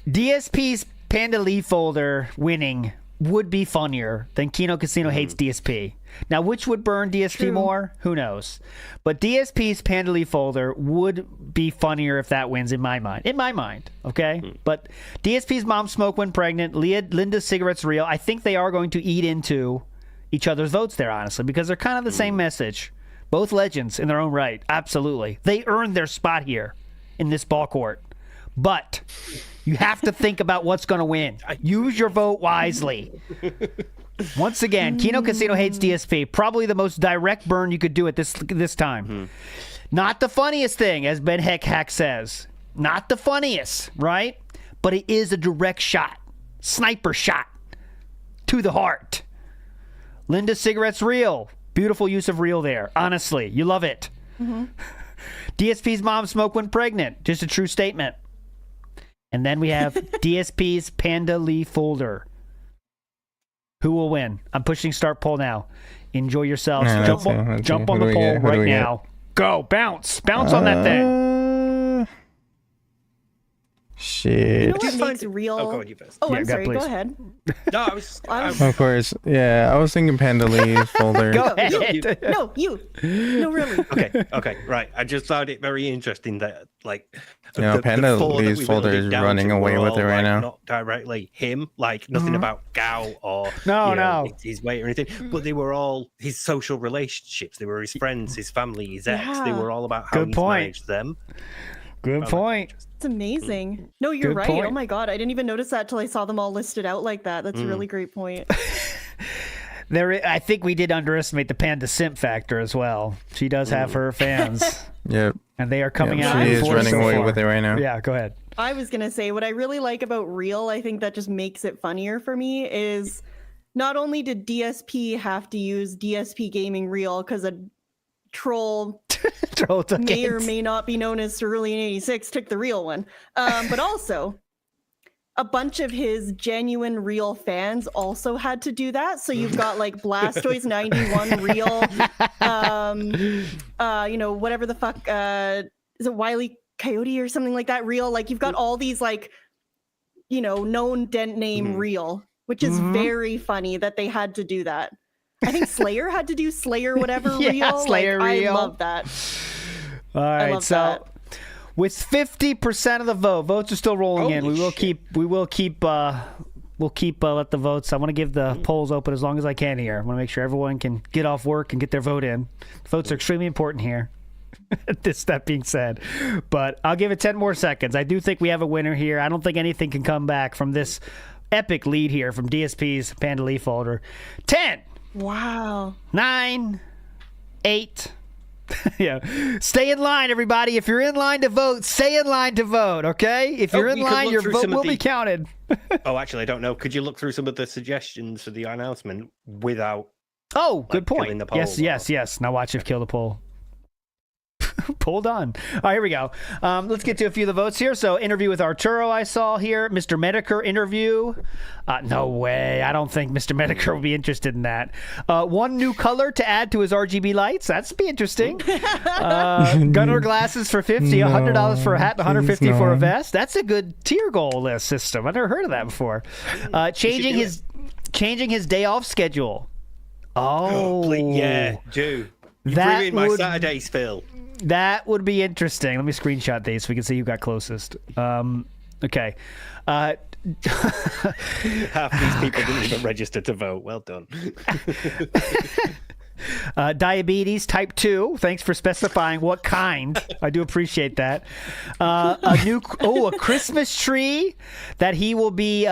DSP's Panda Lee folder winning would be funnier than Kino Casino Hates DSP. Now, which would burn DSP more? Who knows? But DSP's Panda Lee folder would be funnier if that wins in my mind. In my mind, okay? But DSP's Mom Smoke When Pregnant, Linda's Cigarettes Real, I think they are going to eat into each other's votes there, honestly, because they're kind of the same message. Both legends in their own right. Absolutely. They earned their spot here in this ball court. But you have to think about what's going to win. Use your vote wisely. Once again, Kino Casino Hates DSP. Probably the most direct burn you could do at this time. Not the funniest thing, as Ben Hack says. Not the funniest, right? But it is a direct shot. Sniper shot. To the heart. Linda Cigarettes Real. Beautiful use of Real there. Honestly, you love it. DSP's Mom Smoke When Pregnant. Just a true statement. And then we have DSP's Panda Lee folder. Who will win? I'm pushing start poll now. Enjoy yourselves. Yeah, jump on the poll right now. Go. Bounce on that thing. Shit. You know what makes Real... Oh, go on, you first. Oh, Yeah, I'm sorry. please. Go ahead. No, I was Of course. Yeah, I was thinking Panda Lee's folder. Go ahead. No, you. No, really. Okay, right. I just found it very interesting that, like, Panda four that Lee's we folder whittled it is down running to away were with all, it right like, now. Not directly him, like nothing about Gao or No. his weight or anything, but they were all his social relationships. They were his friends, his family, his ex. They were all about how Good he's point. managed them. Good point. It's amazing. No, you're Good right. point. Oh my god, I didn't even notice that till I saw them all listed out like that. That's a really great point. I think we did underestimate the Panda Simp factor as well. She does have her fans. Yep. And they are coming out. She in is force running so away far. with it right now. Yeah, go ahead. I was gonna say what I really like about Real, I think that just makes it funnier for me, is not only did DSP have to use DSP Gaming Real because a troll may or may not be known as Cerulean 86 took the real one, but also a bunch of his genuine Real fans also had to do that. So you've got like Blastoise 91 Real, whatever the fuck, is it Wily Coyote or something like that Real? Like you've got all these like, known dent name Real, which is very funny that they had to do that. I think Slayer had to do Slayer whatever Real. Slayer Real. I love that. All right, so with 50% of the votes are still rolling in. We will keep let the votes. I want to give the polls open as long as I can here. I want to make sure everyone can get off work and get their vote in. Votes are extremely important here. That being said, but I'll give it 10 more seconds. I do think we have a winner here. I don't think anything can come back from this epic lead here from DSP's Panda Lee folder. 10. Wow. 9, 8. Yeah. Stay in line, everybody. If you're in line to vote, stay in line to vote, okay? If you're in line, your vote will be counted. Oh, actually, I don't know. Could you look through some of the suggestions for the announcement without... Oh, good point. killing the poll? Yes. Now watch it kill the poll. Poll done. All right, here we go. Let's get to a few of the votes here. So, interview with Arturo I saw here. Mr. Medicare interview. No way. I don't think Mr. Medicare will be interested in that. One new color to add to his RGB lights. That's be interesting. Gunner glasses for $50, $100 for a hat, $150 for a vest. That's a good tier goal list system. I've never heard of that before. Changing his day off schedule. Oh, please, yeah, do. You That ruined my would- Saturdays, Phil. That would be interesting. Let me screenshot these so we can see who got closest. Okay. Half these people didn't even register to vote. Well done. Diabetes type 2. Thanks for specifying what kind. I do appreciate that. A Christmas tree that he will be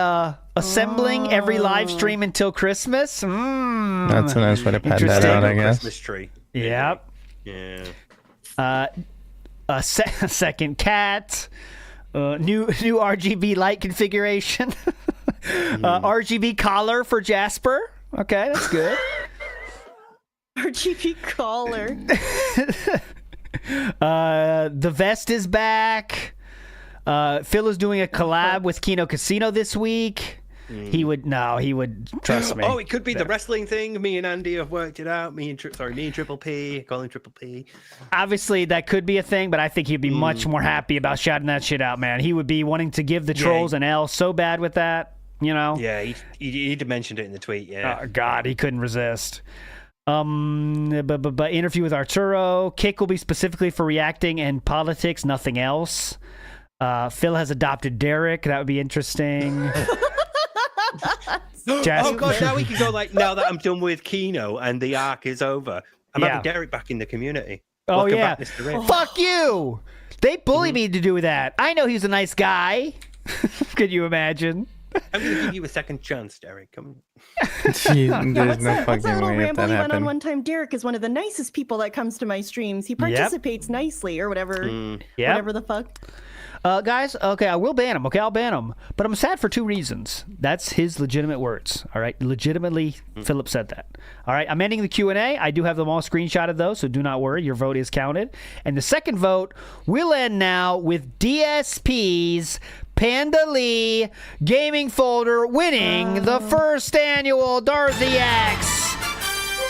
assembling every live stream until Christmas. That's a nice way to pad that out, I guess. Christmas tree. Yep. Yeah. A second cat. New RGB light configuration. RGB collar for Jasper. Okay, that's good. RGB collar. The vest is back. Phil is doing a collab with Kino Casino this week. He would trust me. Oh, it could be the wrestling thing. Me and Andy have worked it out. Me and Triple P. Call him Triple P. Obviously, that could be a thing, but I think he'd be much more happy about shouting that shit out, man. He would be wanting to give the trolls an L so bad with that, you know? Yeah, he'd mentioned it in the tweet, yeah. Oh, God, he couldn't resist. But interview with Arturo. Kick will be specifically for reacting and politics, nothing else. Phil has adopted Derek. That would be interesting. Oh god, now we can go now that I'm done with Kino and the arc is over. I'm having Derek back in the community. Oh, Welcome yeah. back, Mr. Rich. Fuck you! They bully me to do that. I know he's a nice guy. Could you imagine? I'm going to give you a second chance, Derek. Come There's no What's that fucking little way if ramble that you went on happened. one time? Derek is one of the nicest people that comes to my streams. He participates nicely or whatever. Whatever the fuck. Guys, okay, I will ban him. Okay, I'll ban him. But I'm sad for two reasons. That's his legitimate words. All right, legitimately, Philip said that. All right, I'm ending the Q&A. I do have them all screenshotted, though, so do not worry. Your vote is counted. And the second vote will end now with DSP's Panda Lee gaming folder winning the first annual Darcy X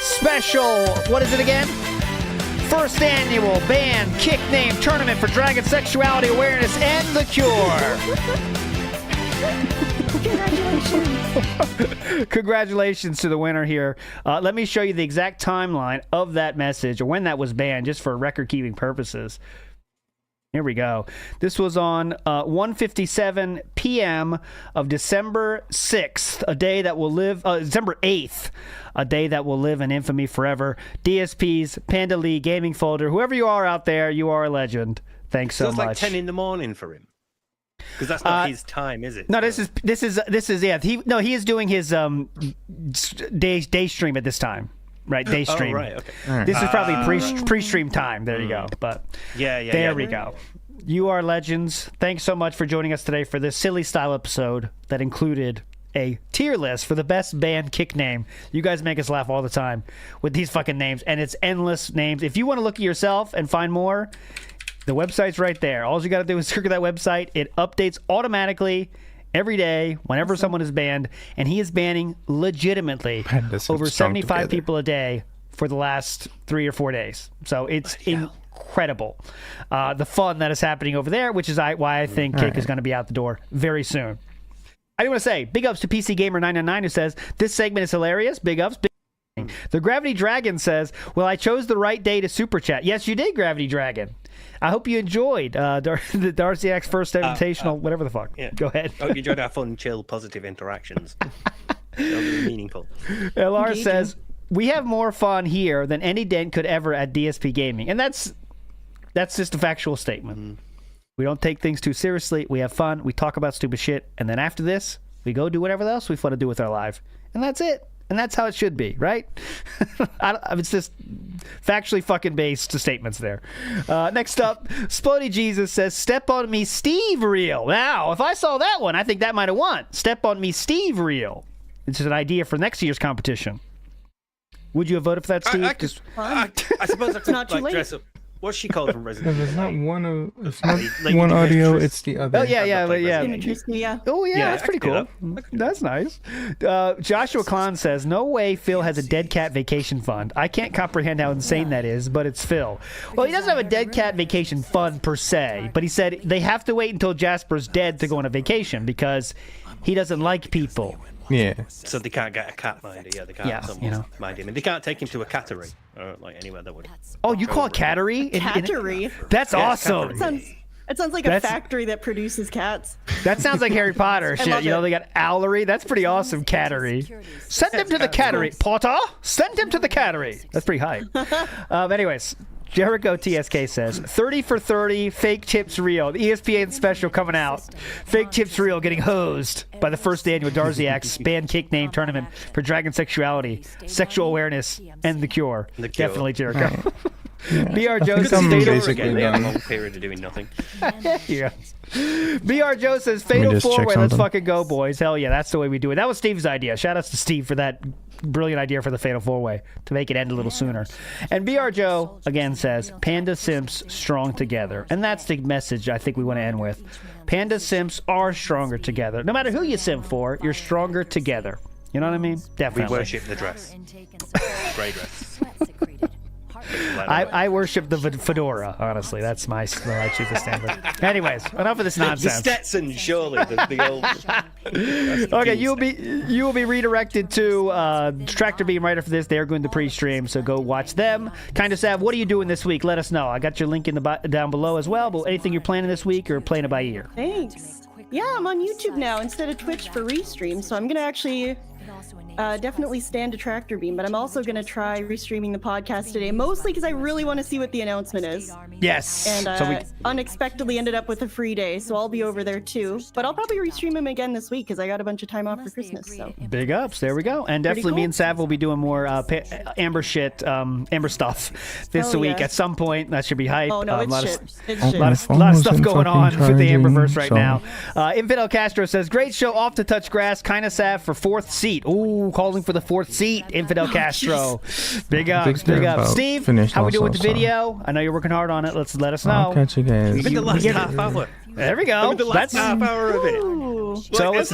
special. What is it again? First annual band kick name tournament for Dragon Sexuality Awareness and the Cure. Congratulations. Congratulations to the winner here. Let me show you the exact timeline of that message or when that was banned, just for record-keeping purposes. Here we go. This was on 1:57 p.m. of December 6th, a day that will live, December 8th, a day that will live in infamy forever. DSP's Panda Lee gaming folder. Whoever you are out there, you are a legend. Thanks so It's much. like 10 in the morning for him. Because that's not his time, is it? No, this is yeah. He is doing his day stream at this time. Right, day stream. Oh, right, okay. This is probably pre-stream time. There you go. But there we go. You are legends. Thanks so much for joining us today for this silly style episode that included a tier list for the best band kick name. You guys make us laugh all the time with these fucking names, and it's endless names. If you want to look at yourself and find more, the website's right there. All you got to do is click that website. It updates automatically every day whenever someone is banned, and he is banning legitimately over 75 people a day for the last 3 or 4 days. So it's incredible. The fun that is happening over there, which is why I think Kick is going to be out the door very soon. I do want to say big ups to PC Gamer 999 who says this segment is hilarious. Big ups. The Gravity Dragon says, well, I chose the right day to super chat. Yes, you did, Gravity Dragon. I hope you enjoyed the Darcy X First Invitational, whatever the fuck. Yeah. Go ahead. I hope you enjoyed our fun, chill, positive interactions. They'll be meaningful. LR says, we have more fun here than any dent could ever at DSP Gaming. And that's just a factual statement. We don't take things too seriously. We have fun. We talk about stupid shit. And then after this, we go do whatever else we want to do with our life. And that's it. And that's how it should be, right? It's just factually fucking based statements there. Next up, Splody Jesus says, Step on Me Steve Reel. Now, if I saw that one, I think that might have won. Step on Me Steve Reel. It's an idea for next year's competition. Would you have voted for that, Steve? I suppose I could not too late. dress up. What's she called from Resident Evil? It's not one audio, it's the other. Oh, yeah. Oh, yeah, that's pretty cool. That's nice. Joshua Klon says, no way Phil has a dead cat vacation fund. I can't comprehend how insane that is, but it's Phil. Well, he doesn't have a dead cat vacation fund per se, but he said they have to wait until Jasper's dead to go on a vacation because he doesn't like people Yeah. So they can't get a cat minder. Yeah, they can't have someone mind him. And they can't take him to a cattery or like anywhere that would. Oh, you call it cattery? Cattery? That's awesome. It sounds like a factory that produces cats. That sounds like Harry Potter shit. You know, they got owlery. That's pretty awesome, cattery. Send him to the cattery. Potter, send him to the cattery. That's pretty hype. Anyways, Jericho TSK says, 30 for 30, fake chips real. The ESPN special coming out. Fake chips real getting hosed by the first annual Darziak's Band Cake Name Tournament for Dragon Sexuality, Sexual Awareness, and the Cure. Definitely Jericho. BR Joe says basically they have a long period of doing nothing. Yeah. BR Joe says Fatal 4-Way. Let's fucking go, boys. Hell yeah, that's the way we do it. That was Steve's idea. Shout outs to Steve for that brilliant idea for the Fatal 4-Way to make it end a little sooner. And BR Joe again says Panda Simps strong together. And that's the message I think we want to end with. Panda Simps are stronger together. No matter who you simp for, you're stronger together. You know what I mean? Definitely. We worship the dress. Gray dress. I worship the fedora, honestly. That's my I choose the standard. Anyways, enough of this nonsense. The Stetson, surely. The old... Okay, you will be redirected to Tractor Beam right after this. They are going to pre-stream, so go watch them. Kind of sad. What are you doing this week? Let us know. I got your link in the down below as well. But anything you're planning this week or playing it by ear? Thanks. Yeah, I'm on YouTube now instead of Twitch for restream, so I'm gonna actually definitely stand a Tractor Beam, but I'm also going to try restreaming the podcast today, mostly because I really want to see what the announcement is. Yes. And unexpectedly ended up with a free day, so I'll be over there too. But I'll probably restream him again this week because I got a bunch of time off for Christmas. So big ups. There we go. And definitely me and Sav will be doing more Amber shit, Amber stuff this week at some point. That should be hype. Oh, no, a it's lot shit. Of, lot of stuff going on with the Amberverse right now. Infidel Castro says, great show, off to touch grass, kind of Sav for 4th seat. Ooh, calling for the 4th seat, Infidel Castro. Big ups, big ups. Steve, how we doing with the video? I know you're working hard on it. Let us know. I'll catch you guys. Even the last half hour. There we go. The last half hour of it. So it's